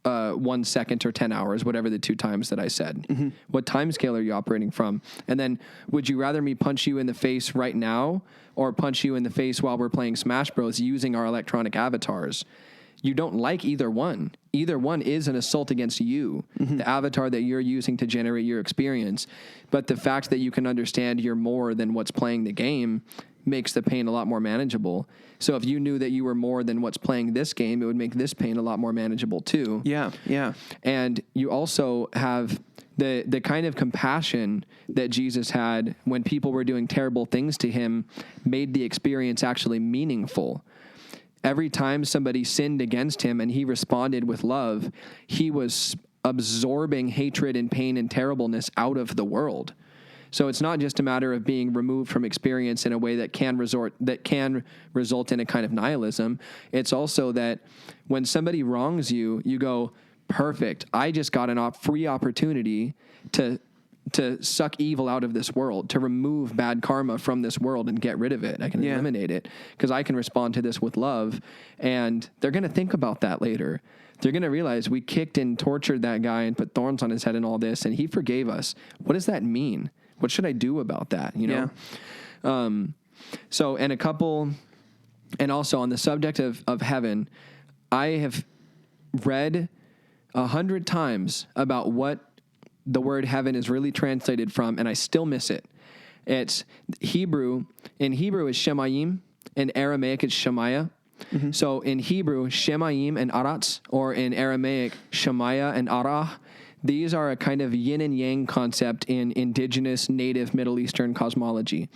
1 second or 10 hours, whatever the two times that I said. Mm-hmm. What time scale are you operating from? And then would you rather me punch you in the face right now or punch you in the face while we're playing Smash Bros. Using our electronic avatars? You don't like either one. Either one is an assault against you, the avatar that you're using to generate your experience. But the fact that you can understand you're more than what's playing the game makes the pain a lot more manageable. So if you knew that you were more than what's playing this game, it would make this pain a lot more manageable too. Yeah, yeah. And you also have the kind of compassion that Jesus had when people were doing terrible things to him made the experience actually meaningful. Every time somebody sinned against him and he responded with love, he was absorbing hatred and pain and terribleness out of the world. So it's not just a matter of being removed from experience in a way that can result in a kind of nihilism. It's also that when somebody wrongs you, you go, perfect, I just got a free opportunity to suck evil out of this world, to remove bad karma from this world and get rid of it. I can eliminate it because I can respond to this with love. And they're going to think about that later. They're going to realize we kicked and tortured that guy and put thorns on his head and all this, and he forgave us. What does that mean? What should I do about that? You know? Yeah. And also on the subject of heaven, I have read 100 times about what the word heaven is really translated from, and I still miss it. It's Hebrew. In Hebrew is Shemayim. In Aramaic it's Shemaiah. Mm-hmm. So in Hebrew, Shemayim and Aratz, or in Aramaic, Shemaiah and Arah, these are a kind of yin and yang concept in indigenous native Middle Eastern cosmology.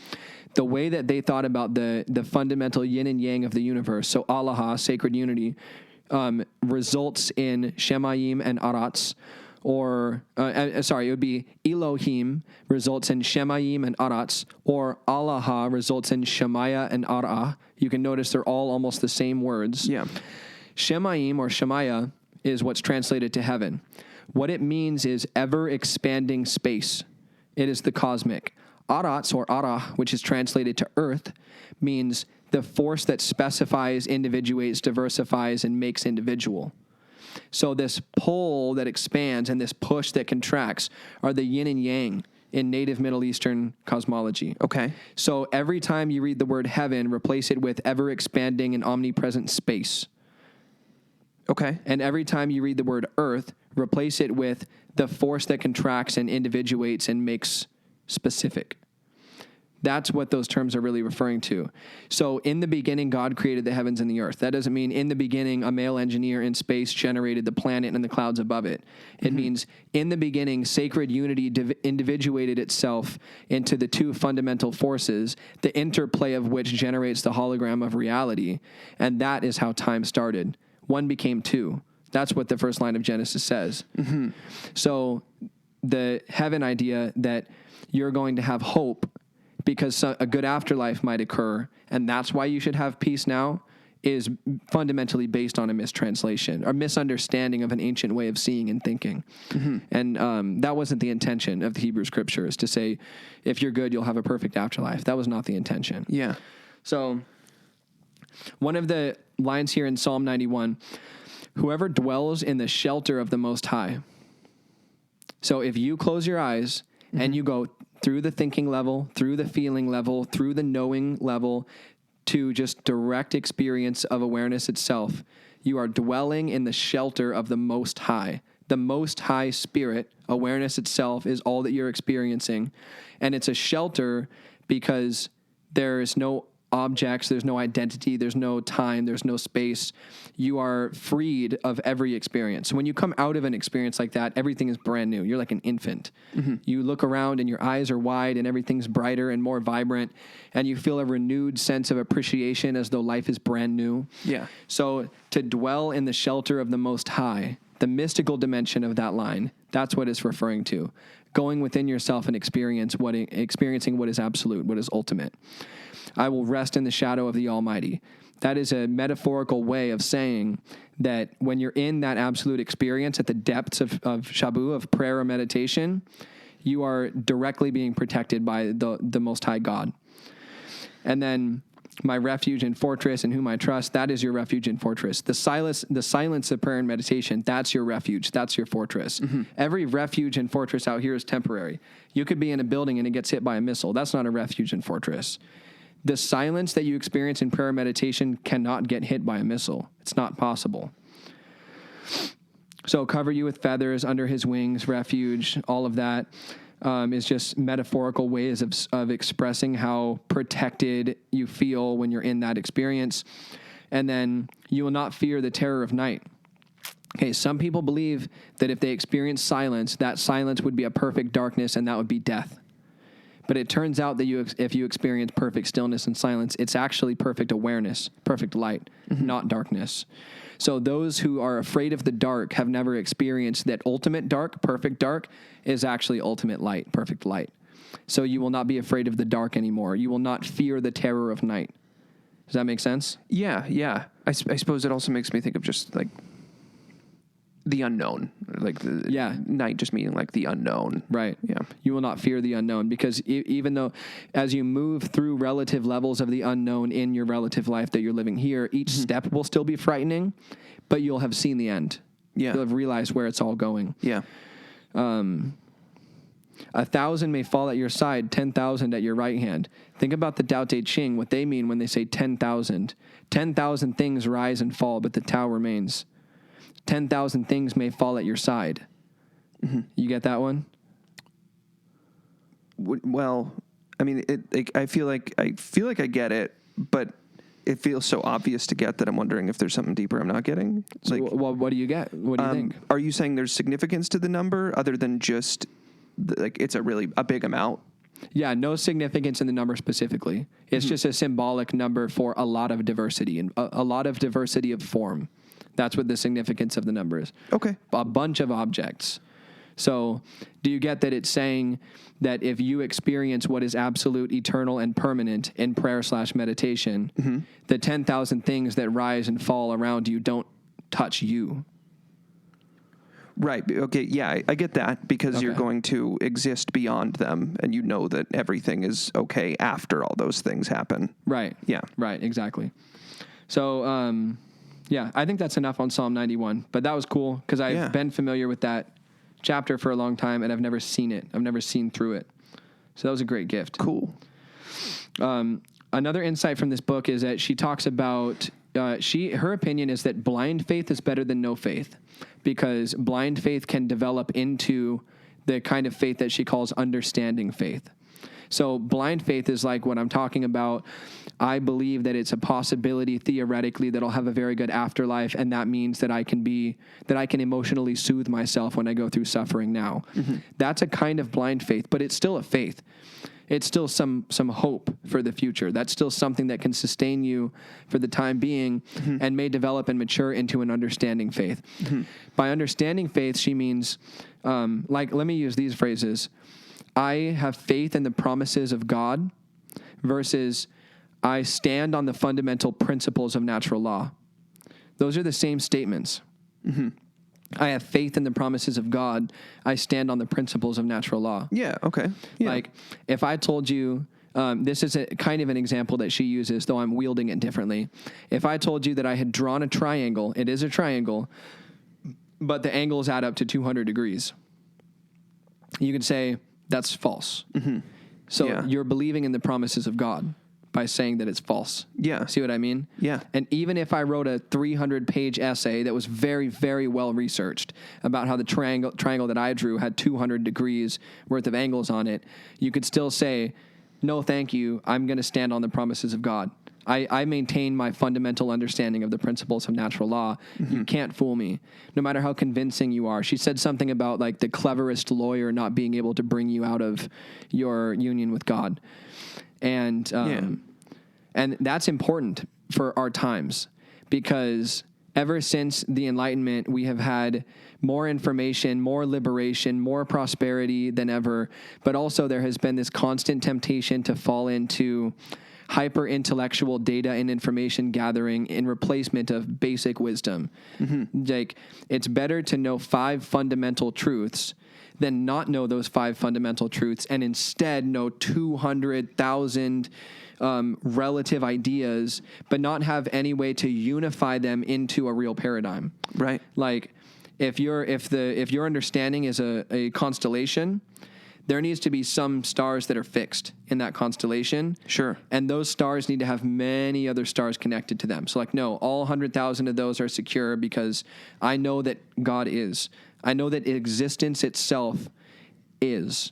The way that they thought about the fundamental yin and yang of the universe, so Allah, sacred unity, results in Shemayim and Aratz. Or, it would be Elohim results in Shemayim and Aratz, or Allah results in Shemaiah and Arah. You can notice they're all almost the same words. Yeah. Shemayim or Shemaiah is what's translated to heaven. What it means is ever-expanding space. It is the cosmic. Aratz or Arah, which is translated to earth, means the force that specifies, individuates, diversifies, and makes individual. So this pull that expands and this push that contracts are the yin and yang in native Middle Eastern cosmology. Okay. So every time you read the word heaven, replace it with ever-expanding and omnipresent space. Okay. And every time you read the word earth, replace it with the force that contracts and individuates and makes specific. That's what those terms are really referring to. So in the beginning, God created the heavens and the earth. That doesn't mean in the beginning, a male engineer in space generated the planet and the clouds above it. It means in the beginning, sacred unity individuated itself into the two fundamental forces, the interplay of which generates the hologram of reality. And that is how time started. One became two. That's what the first line of Genesis says. Mm-hmm. So the heaven idea that you're going to have hope because a good afterlife might occur, and that's why you should have peace now, is fundamentally based on a mistranslation or misunderstanding of an ancient way of seeing and thinking. Mm-hmm. And that wasn't the intention of the Hebrew Scriptures, to say, if you're good, you'll have a perfect afterlife. That was not the intention. Yeah. So one of the lines here in Psalm 91, whoever dwells in the shelter of the Most High. So if you close your eyes and you go through the thinking level, through the feeling level, through the knowing level, to just direct experience of awareness itself, you are dwelling in the shelter of the Most High. The Most High Spirit, awareness itself, is all that you're experiencing. And it's a shelter because there is no objects, there's no identity, there's no time, there's no space. You are freed of every experience. So when you come out of an experience like that, everything is brand new. You're like an infant. You look around and your eyes are wide and everything's brighter and more vibrant, and you feel a renewed sense of appreciation as though life is brand new. Yeah. So to dwell in the shelter of the Most High, the mystical dimension of that line, that's what it's referring to. Going within yourself and experiencing what is absolute, what is ultimate. I will rest in the shadow of the Almighty. That is a metaphorical way of saying that when you're in that absolute experience at the depths of shabu, of prayer or meditation, you are directly being protected by the Most High God. And then my refuge and fortress in whom I trust, that is your refuge and fortress. The silence of prayer and meditation, that's your refuge. That's your fortress. Every refuge and fortress out here is temporary. You could be in a building and it gets hit by a missile. That's not a refuge and fortress. The silence that you experience in prayer and meditation cannot get hit by a missile. It's not possible. So cover you with feathers, under his wings, refuge, all of that. Is just metaphorical ways of expressing how protected you feel when you're in that experience. And then you will not fear the terror of night. Okay, some people believe that if they experience silence, that silence would be a perfect darkness and that would be death. But it turns out that if you experience perfect stillness and silence, it's actually perfect awareness, perfect light, not darkness. So those who are afraid of the dark have never experienced that ultimate dark, perfect dark, is actually ultimate light, perfect light. So you will not be afraid of the dark anymore. You will not fear the terror of night. Does that make sense? Yeah. I suppose it also makes me think of just like the unknown, like night just meaning like the unknown. Right. Yeah. You will not fear the unknown because even though as you move through relative levels of the unknown in your relative life that you're living here, each step will still be frightening, but you'll have seen the end. Yeah. You'll have realized where it's all going. Yeah. 1,000 may fall at your side, 10,000 at your right hand. Think about the Tao Te Ching, what they mean when they say 10,000. 10,000 things rise and fall, but the Tao remains. 10,000 things may fall at your side. You get that one? Well, I mean, I feel like I get it, but it feels so obvious to get that I'm wondering if there's something deeper I'm not getting. So, well, what do you get? What do you think? Are you saying there's significance to the number other than just like it's a big amount? Yeah, no significance in the number specifically. It's just a symbolic number for a lot of diversity and a lot of diversity of form. That's what the significance of the number is. Okay. A bunch of objects. So do you get that it's saying that if you experience what is absolute, eternal, and permanent in prayer/meditation, the 10,000 things that rise and fall around you don't touch you? Right. Okay. Yeah, I get that because you're going to exist beyond them and you know that everything is okay after all those things happen. Right. Yeah. Right. Exactly. So, yeah, I think that's enough on Psalm 91, but that was cool because I've been familiar with that chapter for a long time and I've never seen it. I've never seen through it. So that was a great gift. Cool. Another insight from this book is that she talks about, her opinion is that blind faith is better than no faith because blind faith can develop into the kind of faith that she calls understanding faith. So blind faith is like what I'm talking about. I believe that it's a possibility theoretically that I'll have a very good afterlife, and that means that I can emotionally soothe myself when I go through suffering now. That's a kind of blind faith, but it's still a faith. It's still some hope for the future. That's still something that can sustain you for the time being and may develop and mature into an understanding faith. By understanding faith, she means, let me use these phrases. I have faith in the promises of God versus I stand on the fundamental principles of natural law. Those are the same statements. I have faith in the promises of God. I stand on the principles of natural law. Yeah, okay. Yeah. Like if I told you, this is a kind of an example that she uses, though I'm wielding it differently. If I told you that I had drawn a triangle, it is a triangle, but the angles add up to 200 degrees. You could say, that's false. So you're believing in the promises of God by saying that it's false. Yeah. See what I mean? Yeah. And even if I wrote a 300-page essay that was very, very well researched about how the triangle that I drew had 200 degrees worth of angles on it, you could still say, no, thank you. I'm going to stand on the promises of God. I maintain my fundamental understanding of the principles of natural law. Mm-hmm. You can't fool me, no matter how convincing you are. She said something about like the cleverest lawyer not being able to bring you out of your union with God. And and that's important for our times, because ever since the Enlightenment, we have had more information, more liberation, more prosperity than ever. But also there has been this constant temptation to fall into hyper-intellectual data and information gathering in replacement of basic wisdom. Mm-hmm. Like, it's better to know 5 fundamental truths than not know those 5 fundamental truths and instead know 200,000 relative ideas, but not have any way to unify them into a real paradigm. Right. Like, if your understanding is a constellation, there needs to be some stars that are fixed in that constellation. Sure. And those stars need to have many other stars connected to them. So like, no, all 100,000 of those are secure because I know that God is. I know that existence itself is.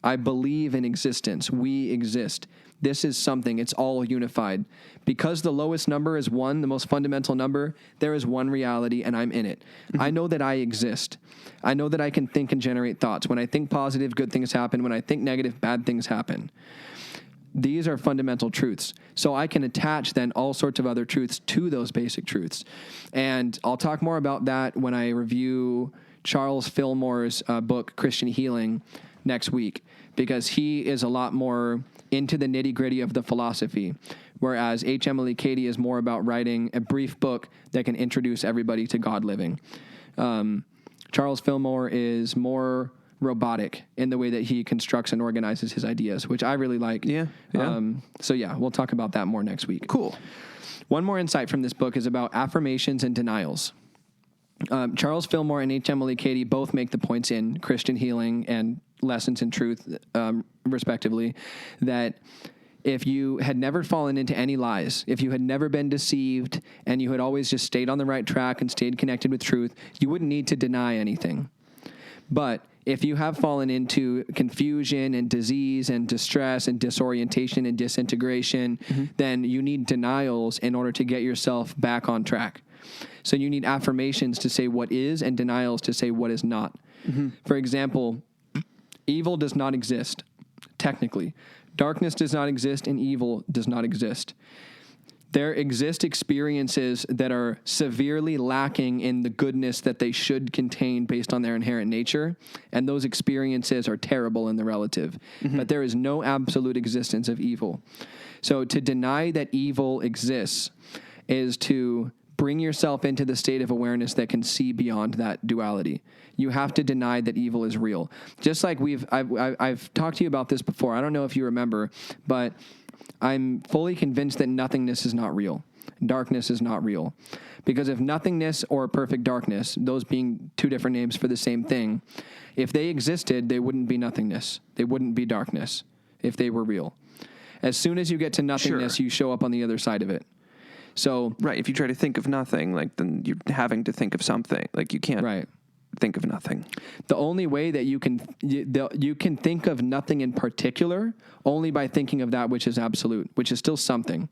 I believe in existence. We exist. This is something. It's all unified. Because the lowest number is 1, the most fundamental number, there is one reality, and I'm in it. Mm-hmm. I know that I exist. I know that I can think and generate thoughts. When I think positive, good things happen. When I think negative, bad things happen. These are fundamental truths. So I can attach then all sorts of other truths to those basic truths. And I'll talk more about that when I review Charles Fillmore's book, Christian Healing, next week, because he is a lot more into the nitty-gritty of the philosophy, whereas H. Emily Cady is more about writing a brief book that can introduce everybody to God living. Charles Fillmore is more robotic in the way that he constructs and organizes his ideas, which I really like. Yeah. So we'll talk about that more next week. Cool. One more insight from this book is about affirmations and denials. Charles Fillmore and H. Emily Cady both make the points in Christian Healing and Lessons in Truth, respectively, that if you had never fallen into any lies, if you had never been deceived, and you had always just stayed on the right track and stayed connected with truth, you wouldn't need to deny anything. But if you have fallen into confusion and disease and distress and disorientation and disintegration, mm-hmm. then you need denials in order to get yourself back on track. So you need affirmations to say what is and denials to say what is not. Mm-hmm. For example, evil does not exist, technically. Darkness does not exist and evil does not exist. There exist experiences that are severely lacking in the goodness that they should contain based on their inherent nature, and those experiences are terrible in the relative. Mm-hmm. But there is no absolute existence of evil. So to deny that evil exists is to bring yourself into the state of awareness that can see beyond that duality. You have to deny that evil is real. Just like I've talked to you about this before. I don't know if you remember, but I'm fully convinced that nothingness is not real. Darkness is not real. Because if nothingness or perfect darkness, those being 2 different names for the same thing, if they existed, they wouldn't be nothingness. They wouldn't be darkness if they were real. As soon as you get to nothingness, you show up on the other side of it. So right, if you try to think of nothing, like then you're having to think of something. Like you can't think of nothing. The only way that you can think of nothing in particular only by thinking of that which is absolute, which is still something.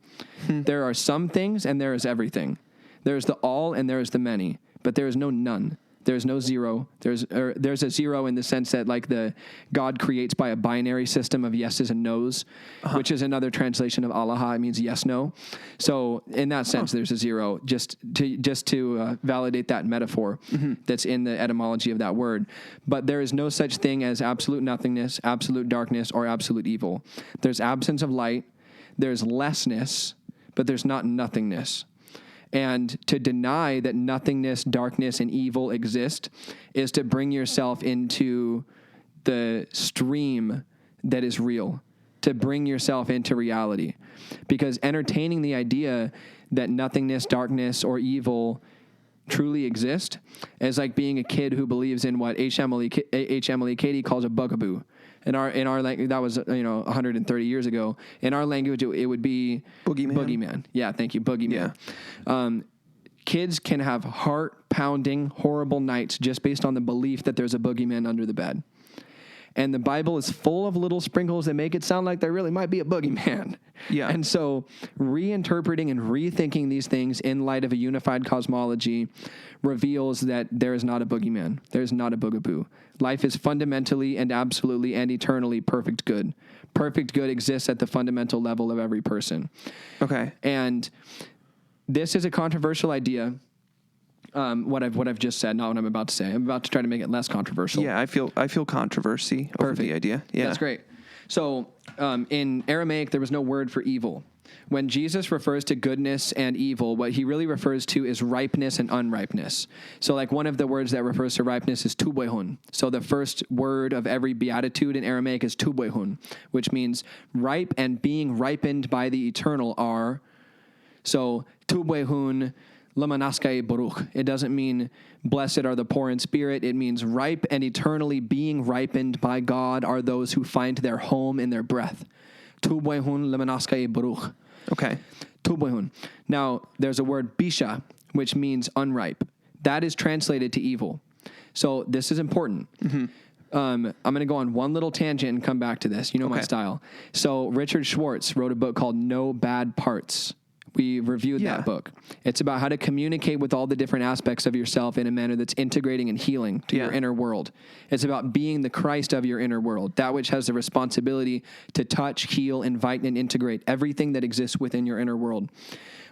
There are some things and there is everything. There is the all and there is the many, but there is no none. There's no zero. There's a zero in the sense that like the God creates by a binary system of yeses and nos, which is another translation of Allah. It means yes, no. So in that sense, there's a zero just to validate that metaphor that's in the etymology of that word. But there is no such thing as absolute nothingness, absolute darkness, or absolute evil. There's absence of light. There's lessness, but there's not nothingness. And to deny that nothingness, darkness, and evil exist is to bring yourself into the stream that is real, to bring yourself into reality. Because entertaining the idea that nothingness, darkness, or evil truly exist is like being a kid who believes in what H. Emily Cady calls a bugaboo. In our language, that was 130 years ago. In our language, it would be boogeyman. Yeah, thank you, boogeyman. Yeah. Kids can have heart-pounding, horrible nights just based on the belief that there's a boogeyman under the bed. And the Bible is full of little sprinkles that make it sound like there really might be a boogeyman. Yeah. And so reinterpreting and rethinking these things in light of a unified cosmology reveals that there is not a boogeyman. There's not a boogaboo. Life is fundamentally and absolutely and eternally perfect good. Perfect good exists at the fundamental level of every person. Okay. And this is a controversial idea. What I've just said, not what I'm about to say. I'm about to try to make it less controversial. Yeah, I feel controversy over the idea. Yeah. That's great. So in Aramaic, there was no word for evil. When Jesus refers to goodness and evil, what he really refers to is ripeness and unripeness. So like one of the words that refers to ripeness is tubehun. So the first word of every beatitude in Aramaic is tubehun, which means ripe and being ripened by the eternal are. So tubehun Lamanaskae Baruch. It doesn't mean blessed are the poor in spirit. It means ripe and eternally being ripened by God are those who find their home in their breath. Tubehun Lamanaskae Baruch. Okay. Tubehun. Now, there's a word bisha, which means unripe. That is translated to evil. So this is important. Mm-hmm. I'm going to go on one little tangent and come back to this. You know my style. So Richard Schwartz wrote a book called No Bad Parts. We reviewed that book. It's about how to communicate with all the different aspects of yourself in a manner that's integrating and healing to your inner world. It's about being the Christ of your inner world, that which has the responsibility to touch, heal, invite, and integrate everything that exists within your inner world.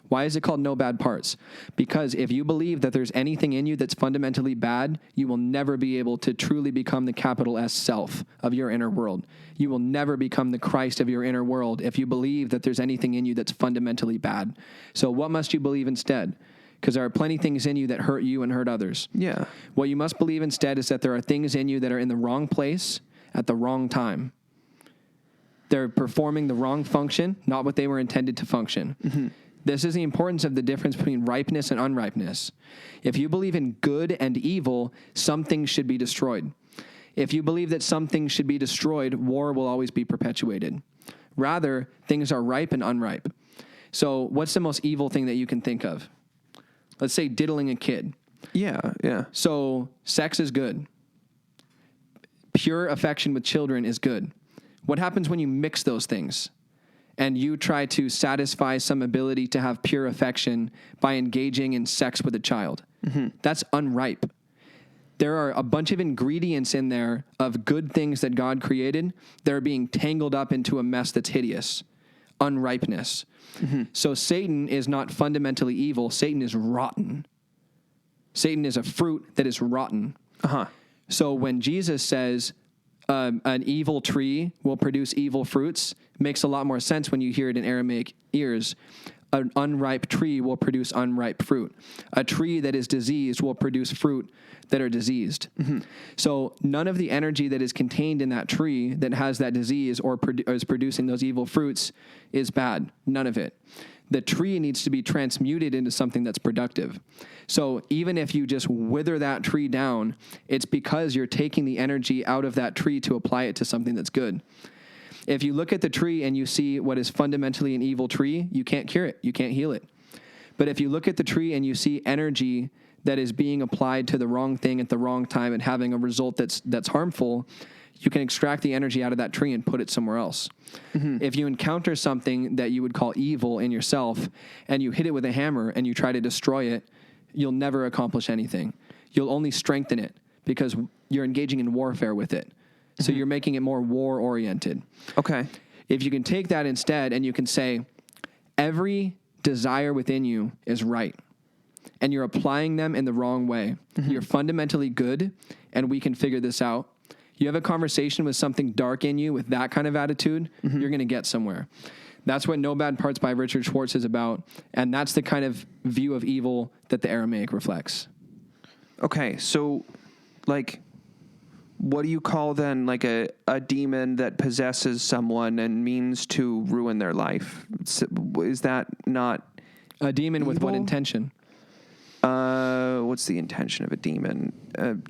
Why is it called no bad parts? Because if you believe that there's anything in you that's fundamentally bad, you will never be able to truly become the capital S self of your inner world. You will never become the Christ of your inner world if you believe that there's anything in you that's fundamentally bad. So what must you believe instead? Because there are plenty of things in you that hurt you and hurt others. Yeah. What you must believe instead is that there are things in you that are in the wrong place at the wrong time. They're performing the wrong function, not what they were intended to function. Mm-hmm. This is the importance of the difference between ripeness and unripeness. If you believe in good and evil, some things should be destroyed. If you believe that some things should be destroyed, war will always be perpetuated. Rather, things are ripe and unripe. So what's the most evil thing that you can think of? Let's say diddling a kid. Yeah. So sex is good. Pure affection with children is good. What happens when you mix those things? And you try to satisfy some ability to have pure affection by engaging in sex with a child. Mm-hmm. That's unripe. There are a bunch of ingredients in there of good things that God created that are being tangled up into a mess that's hideous. Unripeness. Mm-hmm. So Satan is not fundamentally evil. Satan is rotten. Satan is a fruit that is rotten. Uh-huh. So when Jesus says an evil tree will produce evil fruits, makes a lot more sense when you hear it in Aramaic ears. An unripe tree will produce unripe fruit. A tree that is diseased will produce fruit that are diseased. Mm-hmm. So none of the energy that is contained in that tree that has that disease or is producing those evil fruits is bad. None of it. The tree needs to be transmuted into something that's productive. So even if you just wither that tree down, it's because you're taking the energy out of that tree to apply it to something that's good. If you look at the tree and you see what is fundamentally an evil tree, you can't cure it. You can't heal it. But if you look at the tree and you see energy that is being applied to the wrong thing at the wrong time and having a result that's harmful, you can extract the energy out of that tree and put it somewhere else. Mm-hmm. If you encounter something that you would call evil in yourself and you hit it with a hammer and you try to destroy it, you'll never accomplish anything. You'll only strengthen it because you're engaging in warfare with it. So you're making it more war-oriented. Okay. If you can take that instead and you can say, every desire within you is right, and you're applying them in the wrong way. Mm-hmm. You're fundamentally good, and we can figure this out. You have a conversation with something dark in you with that kind of attitude, mm-hmm. you're going to get somewhere. That's what No Bad Parts by Richard Schwartz is about, and that's the kind of view of evil that the Aramaic reflects. Okay, so, like, what do you call then, like, a demon that possesses someone and means to ruin their life? Is that not a demon evil? With what intention? What's the intention of a demon?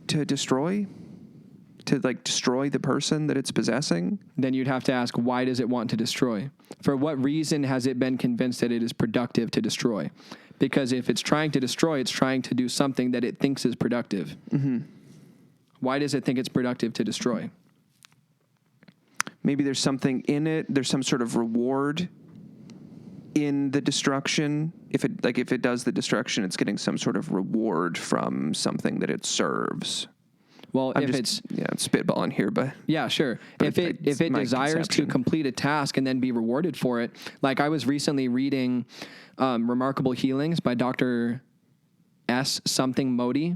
To destroy? To, like, destroy the person that it's possessing? Then you'd have to ask, why does it want to destroy? For what reason has it been convinced that it is productive to destroy? Because if it's trying to destroy, it's trying to do something that it thinks is productive. Mm-hmm. Why does it think it's productive to destroy? maybe there's something in it. There's some sort of reward in the destruction. If it does the destruction, it's getting some sort of reward from something that it serves. Well, I'm spitballing here, but yeah, sure. If it desires to complete a task and then be rewarded for it, like I was recently reading Remarkable Healings by Dr. S. something Modi.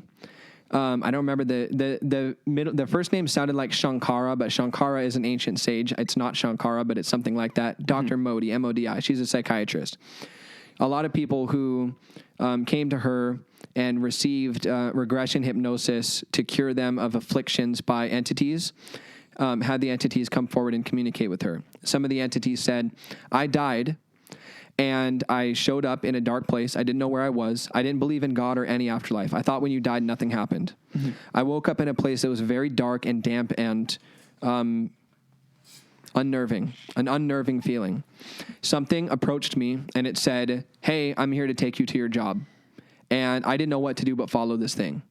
I don't remember the first name sounded like Shankara, but Shankara is an ancient sage. It's not Shankara, but it's something like that. Dr. Modi, M-O-D-I. She's a psychiatrist. A lot of people who came to her and received regression hypnosis to cure them of afflictions by entities, had the entities come forward and communicate with her. Some of the entities said, I died and I showed up in a dark place. I didn't know where I was. I didn't believe in God or any afterlife. I thought when you died, nothing happened. Mm-hmm. I woke up in a place that was very dark and damp and unnerving, an unnerving feeling. Something approached me and it said, hey, I'm here to take you to your job. And I didn't know what to do but follow this thing.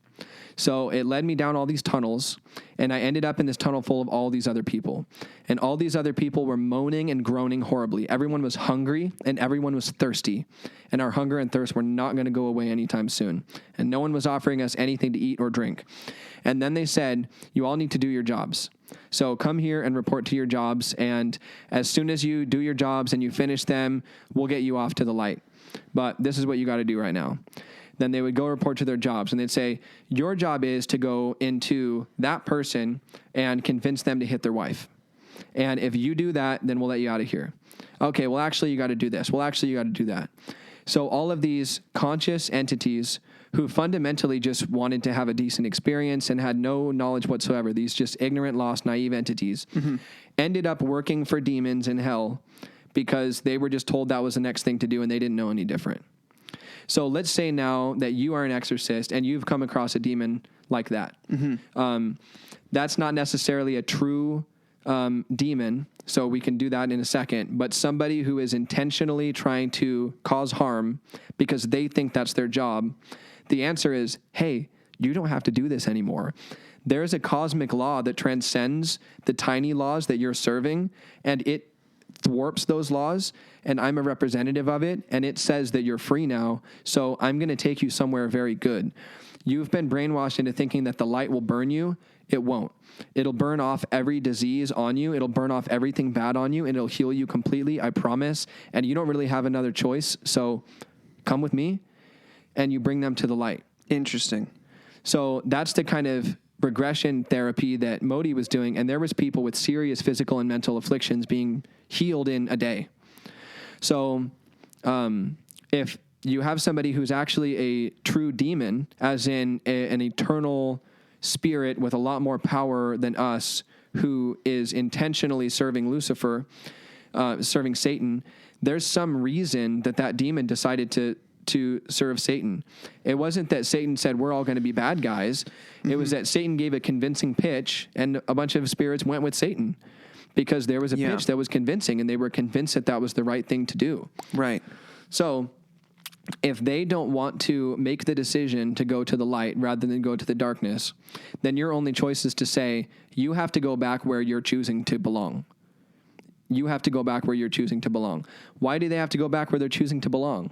So it led me down all these tunnels, and I ended up in this tunnel full of all these other people. And all these other people were moaning and groaning horribly. Everyone was hungry, and everyone was thirsty. And our hunger and thirst were not going to go away anytime soon. And no one was offering us anything to eat or drink. And then they said, you all need to do your jobs. So come here and report to your jobs, and as soon as you do your jobs and you finish them, we'll get you off to the light. But this is what you got to do right now. Then they would go report to their jobs, and they'd say, your job is to go into that person and convince them to hit their wife. And if you do that, then we'll let you out of here. Okay, well, actually, you got to do this. Well, actually, you got to do that. So all of these conscious entities who fundamentally just wanted to have a decent experience and had no knowledge whatsoever, these just ignorant, lost, naive entities, ended up working for demons in hell because they were just told that was the next thing to do, and they didn't know any different. So let's say now that you are an exorcist and you've come across a demon like that. Mm-hmm. That's not necessarily a true demon, so we can do that in a second, but somebody who is intentionally trying to cause harm because they think that's their job. The answer is, hey, you don't have to do this anymore. There's a cosmic law that transcends the tiny laws that you're serving, and it thwarps those laws, and I'm a representative of it, and it says that you're free now, so I'm going to take you somewhere very good. You've been brainwashed into thinking that the light will burn you. It won't. It'll burn off every disease on you. It'll burn off everything bad on you, and it'll heal you completely, I promise, and you don't really have another choice, so come with me, and you bring them to the light. Interesting. So that's the kind of regression therapy that Modi was doing, and there was people with serious physical and mental afflictions being healed in a day. So if you have somebody who's actually a true demon, as in an eternal spirit with a lot more power than us, who is intentionally serving Lucifer, serving Satan, there's some reason that demon decided to serve Satan. It wasn't that Satan said, we're all going to be bad guys. Mm-hmm. It was that Satan gave a convincing pitch and a bunch of spirits went with Satan because there was a pitch that was convincing, and they were convinced that was the right thing to do. Right. So if they don't want to make the decision to go to the light rather than go to the darkness, then your only choice is to say, you have to go back where you're choosing to belong. You have to go back where you're choosing to belong. Why do they have to go back where they're choosing to belong?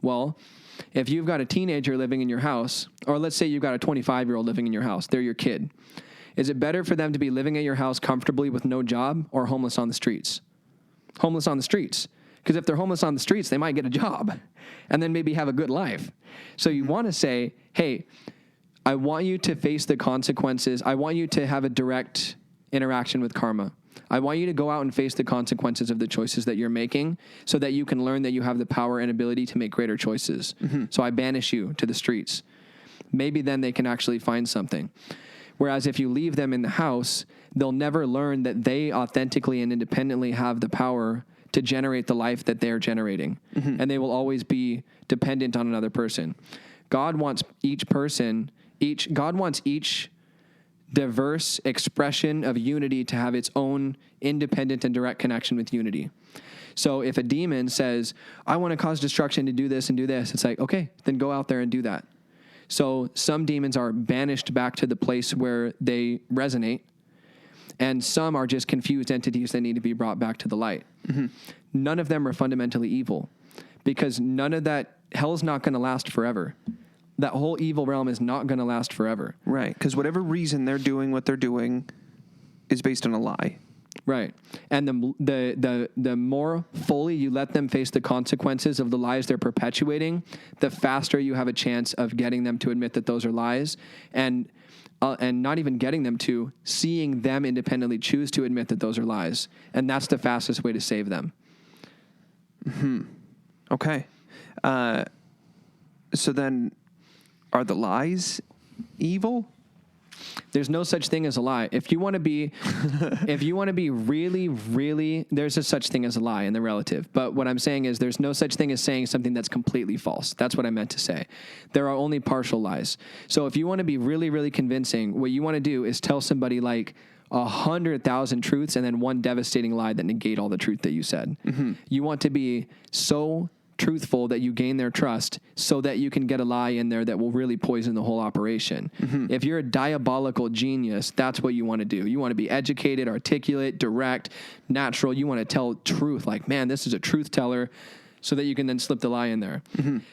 Well, if you've got a teenager living in your house, or let's say you've got a 25-year-old living in your house, they're your kid. Is it better for them to be living at your house comfortably with no job, or homeless on the streets? Homeless on the streets. Because if they're homeless on the streets, they might get a job and then maybe have a good life. So you want to say, hey, I want you to face the consequences. I want you to have a direct interaction with karma. I want you to go out and face the consequences of the choices that you're making so that you can learn that you have the power and ability to make greater choices. Mm-hmm. So I banish you to the streets. Maybe then they can actually find something. Whereas if you leave them in the house, they'll never learn that they authentically and independently have the power to generate the life that they're generating. Mm-hmm. And they will always be dependent on another person. God wants each diverse expression of unity to have its own independent and direct connection with unity. So if a demon says, I want to cause destruction to do this and do this, it's like, okay, then go out there and do that. So some demons are banished back to the place where they resonate, and some are just confused entities that need to be brought back to the light. None of them are fundamentally evil, because none of that, hell's not going to last forever. That whole evil realm is not going to last forever. Right, because whatever reason they're doing what they're doing is based on a lie. Right. And the more fully you let them face the consequences of the lies they're perpetuating, the faster you have a chance of getting them to admit that those are lies, and not even getting them to, seeing them independently choose to admit that those are lies. And that's the fastest way to save them. Okay. So then, are the lies evil? There's no such thing as a lie. If you want to be really, really, there's a such thing as a lie in the relative. But what I'm saying is there's no such thing as saying something that's completely false. That's what I meant to say. There are only partial lies. So if you want to be really, really convincing, what you want to do is tell somebody like 100,000 truths and then one devastating lie that negate all the truth that you said. You want to be so truthful that you gain their trust so that you can get a lie in there that will really poison the whole operation. If you're a diabolical genius, that's what you want to do. You want to be educated, articulate, direct, natural. You want to tell truth, like, man, this is a truth teller, so that you can then slip the lie in there.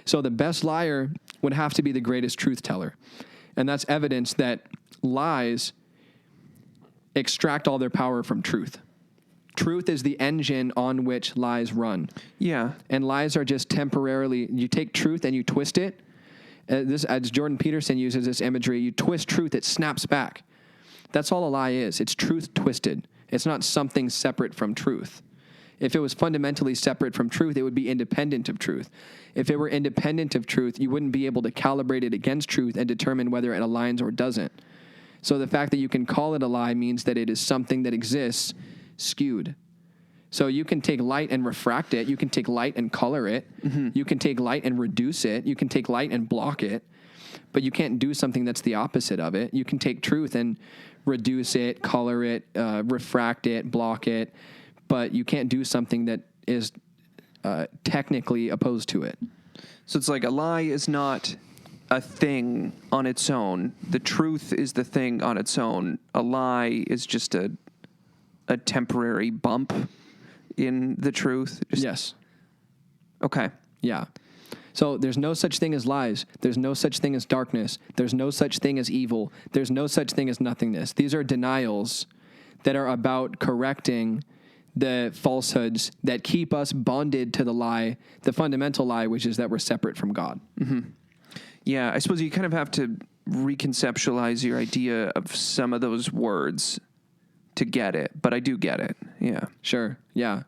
So the best liar would have to be the greatest truth teller. And that's evidence that lies extract all their power from truth. Truth is the engine on which lies run. Yeah. And lies are just temporarily, you take truth and you twist it. This, as Jordan Peterson uses this imagery, you twist truth, it snaps back. That's all a lie is. It's truth twisted. It's not something separate from truth. If it was fundamentally separate from truth, it would be independent of truth. If it were independent of truth, you wouldn't be able to calibrate it against truth and determine whether it aligns or doesn't. So the fact that you can call it a lie means that it is something that exists skewed. So you can take light and refract it. You can take light and color it. You can take light and reduce it. You can take light and block it. But you can't do something that's the opposite of it. You can take truth and reduce it, color it, refract it, block it. But you can't do something that is technically opposed to it. So it's like a lie is not a thing on its own. The truth is the thing on its own. A lie is just a temporary bump in the truth. Yes. Okay. Yeah. So there's no such thing as lies. There's no such thing as darkness. There's no such thing as evil. There's no such thing as nothingness. These are denials that are about correcting the falsehoods that keep us bonded to the lie, the fundamental lie, which is that we're separate from God. Yeah, I suppose you kind of have to reconceptualize your idea of some of those words to get it, but I do get it. Yeah. Sure. Yeah.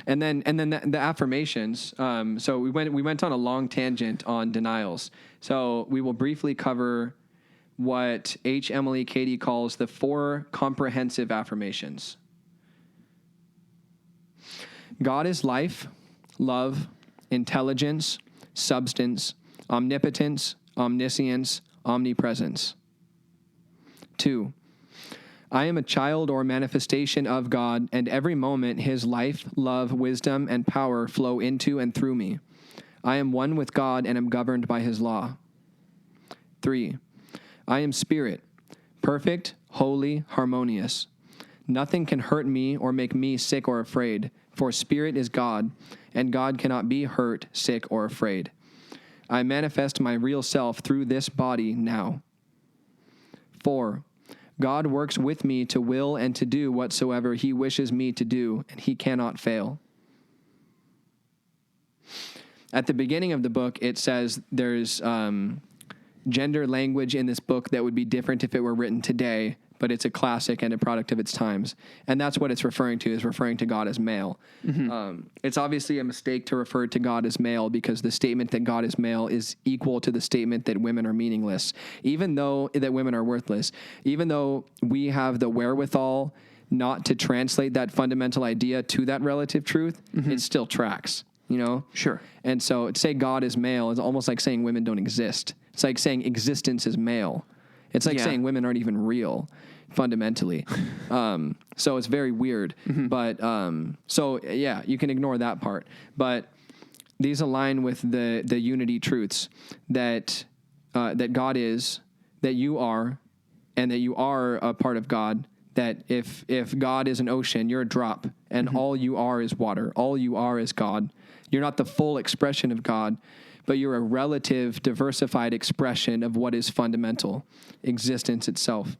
And then the affirmations. So we went on a long tangent on denials. So we will briefly cover what H. Emily Cady calls the 4 comprehensive affirmations. God is life, love, intelligence, substance, omnipotence, omniscience, omnipresence. 2. I am a child or manifestation of God, and every moment his life, love, wisdom, and power flow into and through me. I am one with God and am governed by his law. 3. I am spirit, perfect, holy, harmonious. Nothing can hurt me or make me sick or afraid, for spirit is God, and God cannot be hurt, sick, or afraid. I manifest my real self through this body now. 4. God works with me to will and to do whatsoever he wishes me to do, and he cannot fail. At the beginning of the book, it says there's gender language in this book that would be different if it were written today, but it's a classic and a product of its times. And that's what it's referring to, is referring to God as male. It's obviously a mistake to refer to God as male, because the statement that God is male is equal to the statement that women are meaningless, even though that women are worthless. Even though we have the wherewithal not to translate that fundamental idea to that relative truth, it still tracks, you know? Sure. And so to say God is male is almost like saying women don't exist. It's like saying existence is male. It's like saying women aren't even real, fundamentally. So it's very weird. But so, yeah, you can ignore that part. But these align with the unity truths that that God is, that you are, and that you are a part of God, that if God is an ocean, you're a drop, and all you are is water. All you are is God. You're not the full expression of God, but you're a relative, diversified expression of what is fundamental, existence itself.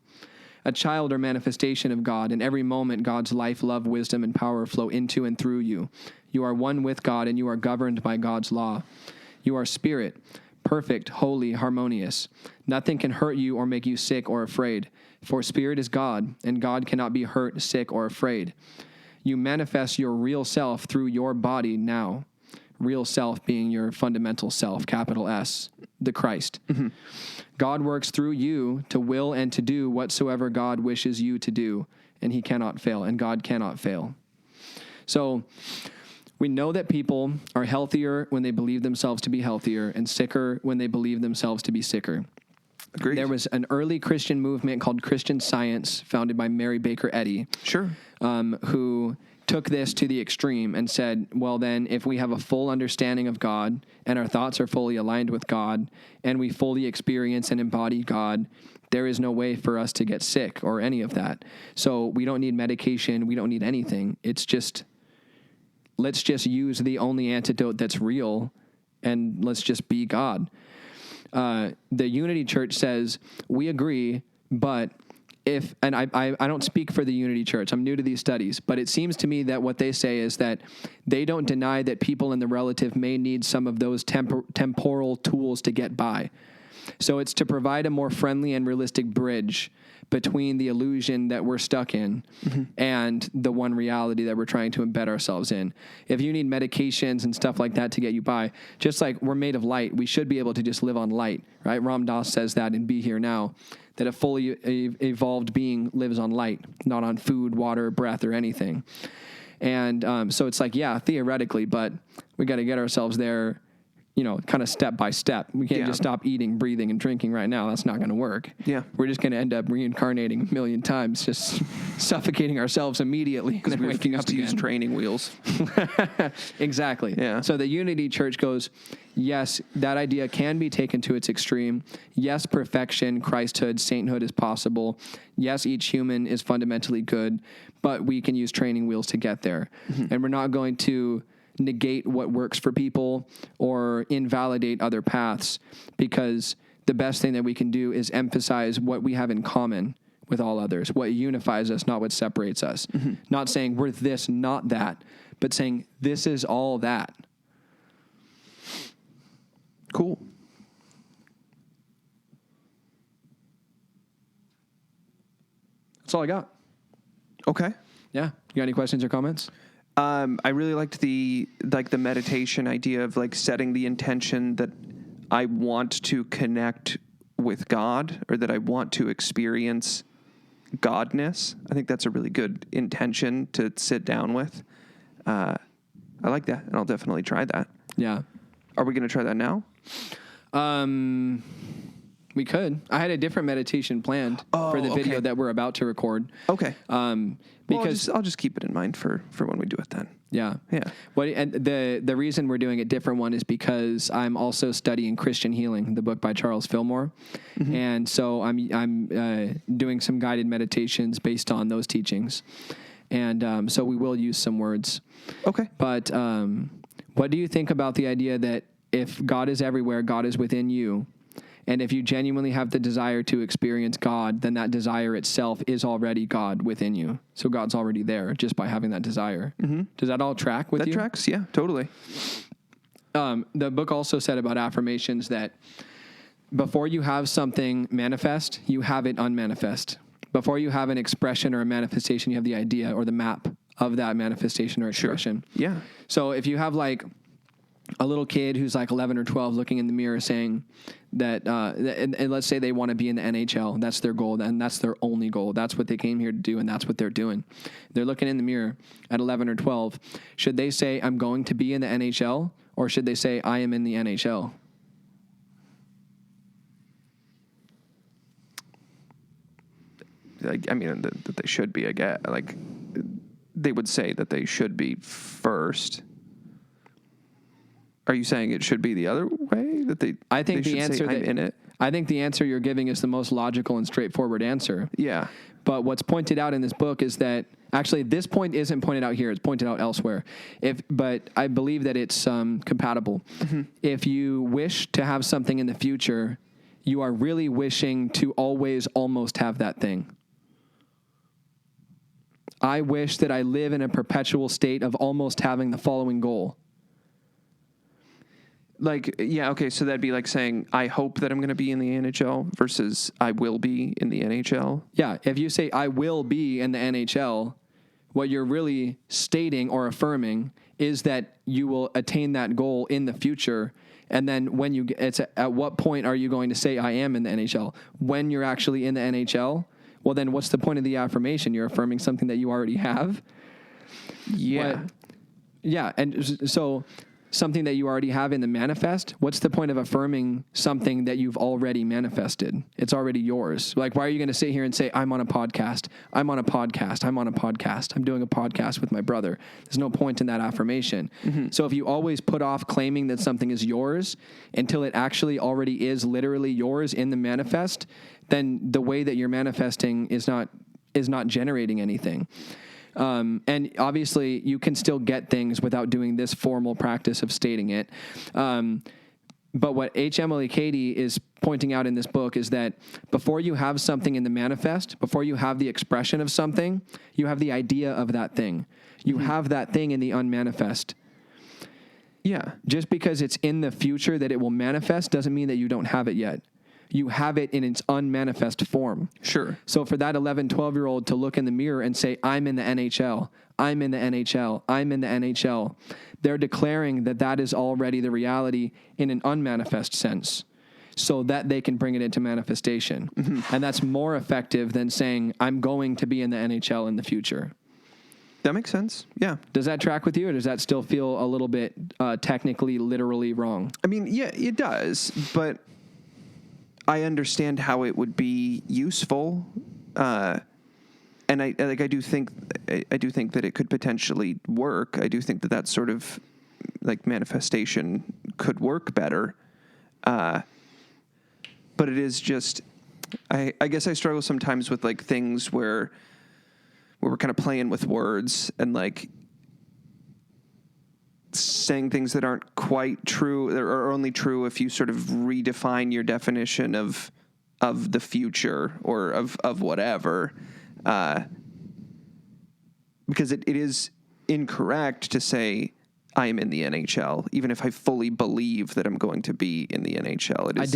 A child or manifestation of God. In every moment, God's life, love, wisdom, and power flow into and through you. You are one with God, and you are governed by God's law. You are spirit, perfect, holy, harmonious. Nothing can hurt you or make you sick or afraid, for spirit is God, and God cannot be hurt, sick, or afraid. You manifest your real self through your body now. Real self being your fundamental self, capital S, the Christ. Mm-hmm. God works through you to will and to do whatsoever God wishes you to do, and he cannot fail, and God cannot fail. So we know that people are healthier when they believe themselves to be healthier and sicker when they believe themselves to be sicker. Agreed. There was an early Christian movement called Christian Science, founded by Mary Baker Eddy. Sure. Who took this to the extreme and said, well, then if we have a full understanding of God and our thoughts are fully aligned with God and we fully experience and embody God, there is no way for us to get sick or any of that. So we don't need medication. We don't need anything. It's just, let's just use the only antidote that's real and let's just be God. The Unity Church says, we agree, but and I don't speak for the Unity Church. I'm new to these studies, but it seems to me that what they say is that they don't deny that people in the relative may need some of those temporal tools to get by. So it's to provide a more friendly and realistic bridge between the illusion that we're stuck in and the one reality that we're trying to embed ourselves in. If you need medications and stuff like that to get you by, just like we're made of light, we should be able to just live on light, right? Ram Dass says that in Be Here Now, that a fully evolved being lives on light, not on food, water, breath, or anything. And so it's like, yeah, theoretically, but we got to get ourselves there, kind of step by step. We can't just stop eating, breathing, and drinking right now. That's not going to work. Yeah. We're just going to end up reincarnating a million times, just suffocating ourselves immediately and then waking up to again. use training wheels. Exactly. Yeah. So the Unity Church goes, yes, that idea can be taken to its extreme. Yes, perfection, Christhood, sainthood is possible. Yes, each human is fundamentally good, but we can use training wheels to get there. Mm-hmm. And we're not going to negate what works for people or invalidate other paths, because the best thing that we can do is emphasize what we have in common with all others, what unifies us, not what separates us. Mm-hmm. Not saying we're this, not that, but saying this is all that. Cool. That's all I got. Okay. Yeah. You got any questions or comments? I really liked the meditation idea of like setting the intention that I want to connect with God, or that I want to experience Godness. I think that's a really good intention to sit down with. I like that, and I'll definitely try that. Yeah. Are we going to try that now? We could. I had a different meditation planned for the video that we're about to record. Okay. Because I'll just keep it in mind for when we do it then. Yeah. Yeah. And the reason we're doing a different one is because I'm also studying Christian Healing, the book by Charles Fillmore. Mm-hmm. And so I'm doing some guided meditations based on those teachings. And so we will use some words. Okay. But what do you think about the idea that if God is everywhere, God is within you? And if you genuinely have the desire to experience God, then that desire itself is already God within you. So God's already there just by having that desire. Mm-hmm. Does that all track with you? That tracks, yeah, totally. The book also said about affirmations that before you have something manifest, you have it unmanifest. Before you have an expression or a manifestation, you have the idea or the map of that manifestation or expression. Sure. Yeah. So if you have like a little kid who's like 11 or 12 looking in the mirror saying that, and let's say they want to be in the NHL. That's their goal, and that's their only goal. That's what they came here to do, and that's what they're doing. They're looking in the mirror at 11 or 12. Should they say, I'm going to be in the NHL, or should they say, I am in the NHL? I mean, that they should be, I guess. Like, they would say that they should be first. Are you saying it should be the other way? That they? I think they the should answer say, I'm in it. I think the answer you're giving is the most logical and straightforward answer. Yeah. But what's pointed out in this book is that actually this point isn't pointed out here. It's pointed out elsewhere. But I believe that it's compatible. Mm-hmm. If you wish to have something in the future, you are really wishing to always almost have that thing. I wish that I live in a perpetual state of almost having the following goal. Like, yeah, okay, so that'd be like saying, I hope that I'm going to be in the NHL versus I will be in the NHL. Yeah, if you say, I will be in the NHL, what you're really stating or affirming is that you will attain that goal in the future. And then when you get, at what point are you going to say, I am in the NHL? When you're actually in the NHL? Well, then what's the point of the affirmation? You're affirming something that you already have? Yeah. Yeah, and so something that you already have in the manifest, what's the point of affirming something that you've already manifested? It's already yours. Like, why are you going to sit here and say, I'm on a podcast, I'm on a podcast, I'm on a podcast, I'm doing a podcast with my brother? There's no point in that affirmation. Mm-hmm. So if you always put off claiming that something is yours until it actually already is literally yours in the manifest, then the way that you're manifesting is not generating anything. And obviously you can still get things without doing this formal practice of stating it. But what H. Emily Cady is pointing out in this book is that before you have something in the manifest, before you have the expression of something, you have the idea of that thing. You have that thing in the unmanifest. Yeah. Just because it's in the future that it will manifest doesn't mean that you don't have it yet. You have it in its unmanifest form. Sure. So for that 11, 12-year-old to look in the mirror and say, I'm in the NHL, I'm in the NHL, I'm in the NHL, they're declaring that that is already the reality in an unmanifest sense so that they can bring it into manifestation. Mm-hmm. And that's more effective than saying, I'm going to be in the NHL in the future. That makes sense. Yeah. Does that track with you, or does that still feel a little bit technically, literally wrong? I mean, yeah, it does, but I understand how it would be useful, and I do think that it could potentially work. I do think that sort of like manifestation could work better, but it is just I guess I struggle sometimes with like things where we're kind of playing with words and like saying things that aren't quite true or are only true if you sort of redefine your definition of the future or of whatever, because it is incorrect to say I am in the NHL, even if I fully believe that I'm going to be in the NHL. I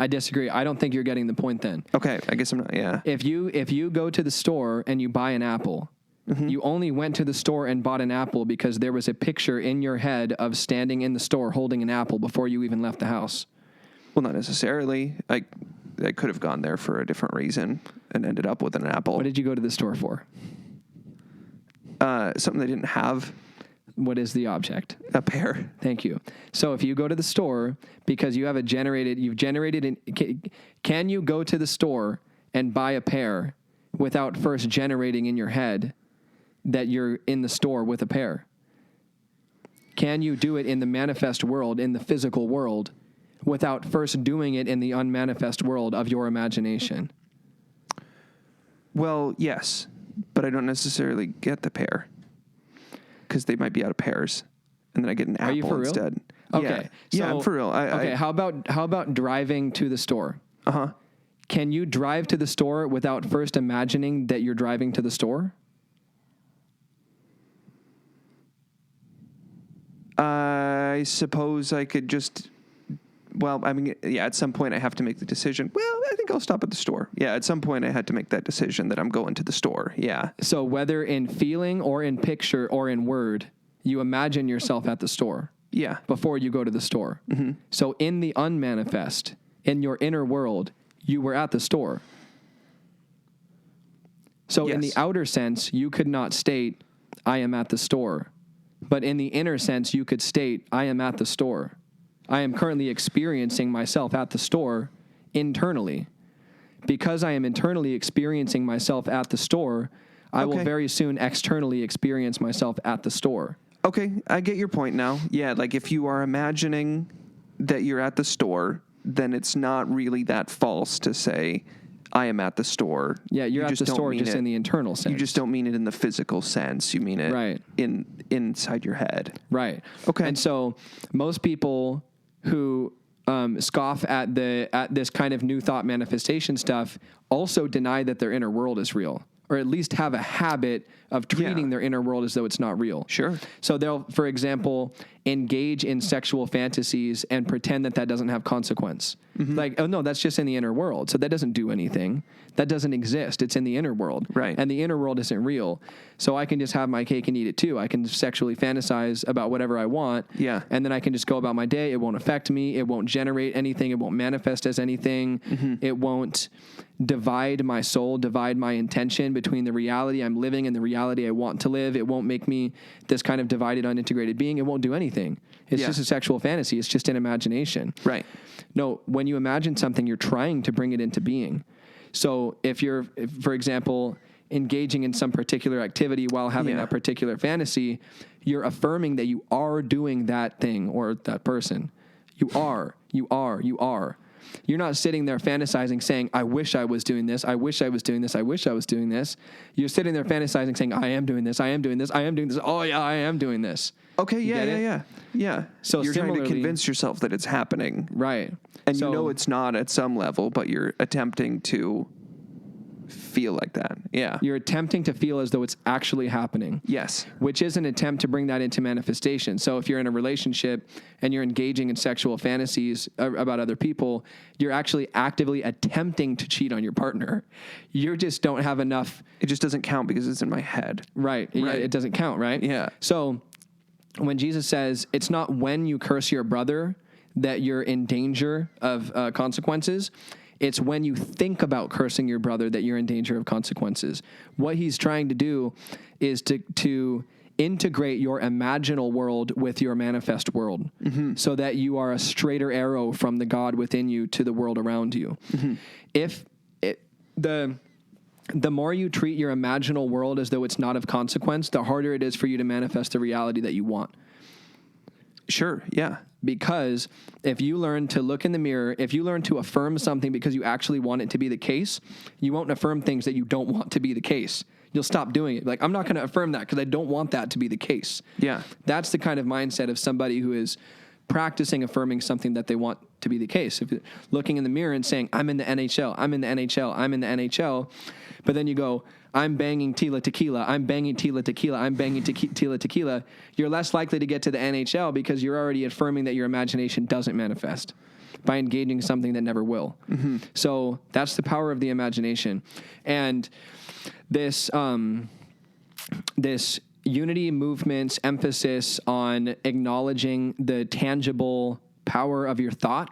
disagree. I don't think you're getting the point then. Okay, I guess I'm not, yeah. If you go to the store and you buy an apple, mm-hmm. you only went to the store and bought an apple because there was a picture in your head of standing in the store holding an apple before you even left the house. Well, not necessarily. I could have gone there for a different reason and ended up with an apple. What did you go to the store for? Something they didn't have. What is the object? A pear. Thank you. So if you go to the store because can you go to the store and buy a pear without first generating in your head that you're in the store with a pear? Can you do it in the manifest world, in the physical world, without first doing it in the unmanifest world of your imagination? Well, yes, but I don't necessarily get the pear because they might be out of pears, and then I get an apple you for instead. Real? Okay. Yeah, I'm for real. How about driving to the store? Uh-huh. Can you drive to the store without first imagining that you're driving to the store? I suppose I could just, well, I mean, yeah, at some point I have to make the decision. Well, I think I'll stop at the store. Yeah, at some point I had to make that decision that I'm going to the store. Yeah. So whether in feeling or in picture or in word, you imagine yourself at the store. Yeah. Before you go to the store. Mm-hmm. So in the unmanifest, in your inner world, you were at the store. So yes. In the outer sense, you could not state, I am at the store. But in the inner sense, you could state, I am at the store. I am currently experiencing myself at the store internally. Because I am internally experiencing myself at the store, I will very soon externally experience myself at the store. Okay, I get your point now. Yeah, like if you are imagining that you're at the store, then it's not really that false to say, I am at the store. Yeah, you're at the store just in the internal sense. You just don't mean it in the physical sense. You mean it inside your head. Right. Okay. And so most people who scoff at this kind of new thought manifestation stuff also deny that their inner world is real, or at least have a habit of treating their inner world as though it's not real. Sure. So they'll, for example, engage in sexual fantasies and pretend that doesn't have consequence. Like, oh no, that's just in the inner world. So that doesn't do anything. That doesn't exist. It's in the inner world. Right. And the inner world isn't real. So I can just have my cake and eat it too. I can sexually fantasize about whatever I want. Yeah. And then I can just go about my day. It won't affect me. It won't generate anything. It won't manifest as anything. It won't divide my soul, divide my intention between the reality I'm living and the reality I want to live. It won't make me this kind of divided, unintegrated being. It won't do anything. It's just a sexual fantasy. It's just an imagination. Right. No, when you imagine something, you're trying to bring it into being. So if, for example, engaging in some particular activity while having that particular fantasy, you're affirming that you are doing that thing or that person. You are. You're not sitting there fantasizing saying, I wish I was doing this. I wish I was doing this. I wish I was doing this. You're sitting there fantasizing saying, I am doing this. I am doing this. I am doing this. Oh yeah, I am doing this. Okay. Yeah. So you're trying to convince yourself that it's happening. Right. And you know it's not at some level, but you're attempting to feel like that. Yeah. You're attempting to feel as though it's actually happening. Yes. Which is an attempt to bring that into manifestation. So if you're in a relationship and you're engaging in sexual fantasies about other people, you're actually actively attempting to cheat on your partner. You just don't have enough. It just doesn't count because it's in my head. Right. It doesn't count, right? Yeah. So when Jesus says it's not when you curse your brother that you're in danger of consequences, it's when you think about cursing your brother that you're in danger of consequences. What he's trying to do is to integrate your imaginal world with your manifest world so that you are a straighter arrow from the God within you to the world around you. The more you treat your imaginal world as though it's not of consequence, the harder it is for you to manifest the reality that you want. Sure, yeah. Because if you learn to look in the mirror, if you learn to affirm something because you actually want it to be the case, you won't affirm things that you don't want to be the case. You'll stop doing it. Like, I'm not going to affirm that because I don't want that to be the case. Yeah. That's the kind of mindset of somebody who is practicing affirming something that they want to be the case. If you're looking in the mirror and saying, I'm in the NHL, I'm in the NHL, I'm in the NHL, but then you go, I'm banging Tila Tequila, I'm banging Tila Tequila, I'm banging Tila Tequila, you're less likely to get to the NHL because you're already affirming that your imagination doesn't manifest by engaging something that never will. So that's the power of the imagination. And this unity movement's emphasis on acknowledging the tangible power of your thought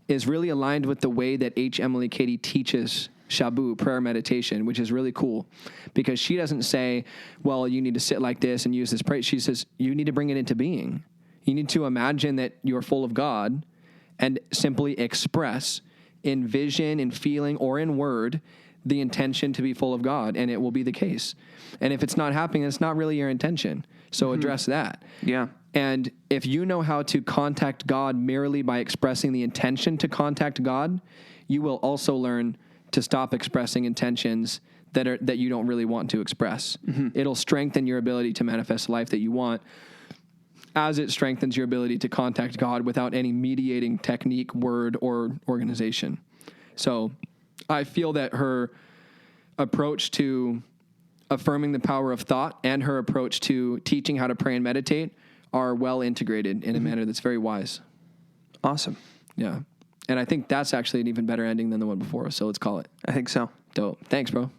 is really aligned with the way that H. Emily Cady teaches Shabu, prayer meditation, which is really cool because she doesn't say, well, you need to sit like this and use this prayer. She says, you need to bring it into being. You need to imagine that you're full of God and simply express in vision, in feeling, or in word the intention to be full of God, and it will be the case. And if it's not happening, it's not really your intention. So address that. Yeah. And if you know how to contact God merely by expressing the intention to contact God, you will also learn to stop expressing intentions that you don't really want to express. It'll strengthen your ability to manifest the life that you want, as it strengthens your ability to contact God without any mediating technique, word, or organization. So I feel that her approach to affirming the power of thought and her approach to teaching how to pray and meditate are well integrated in a manner that's very wise. Awesome. Yeah. And I think that's actually an even better ending than the one before. So let's call it. I think so. Dope. Thanks, bro.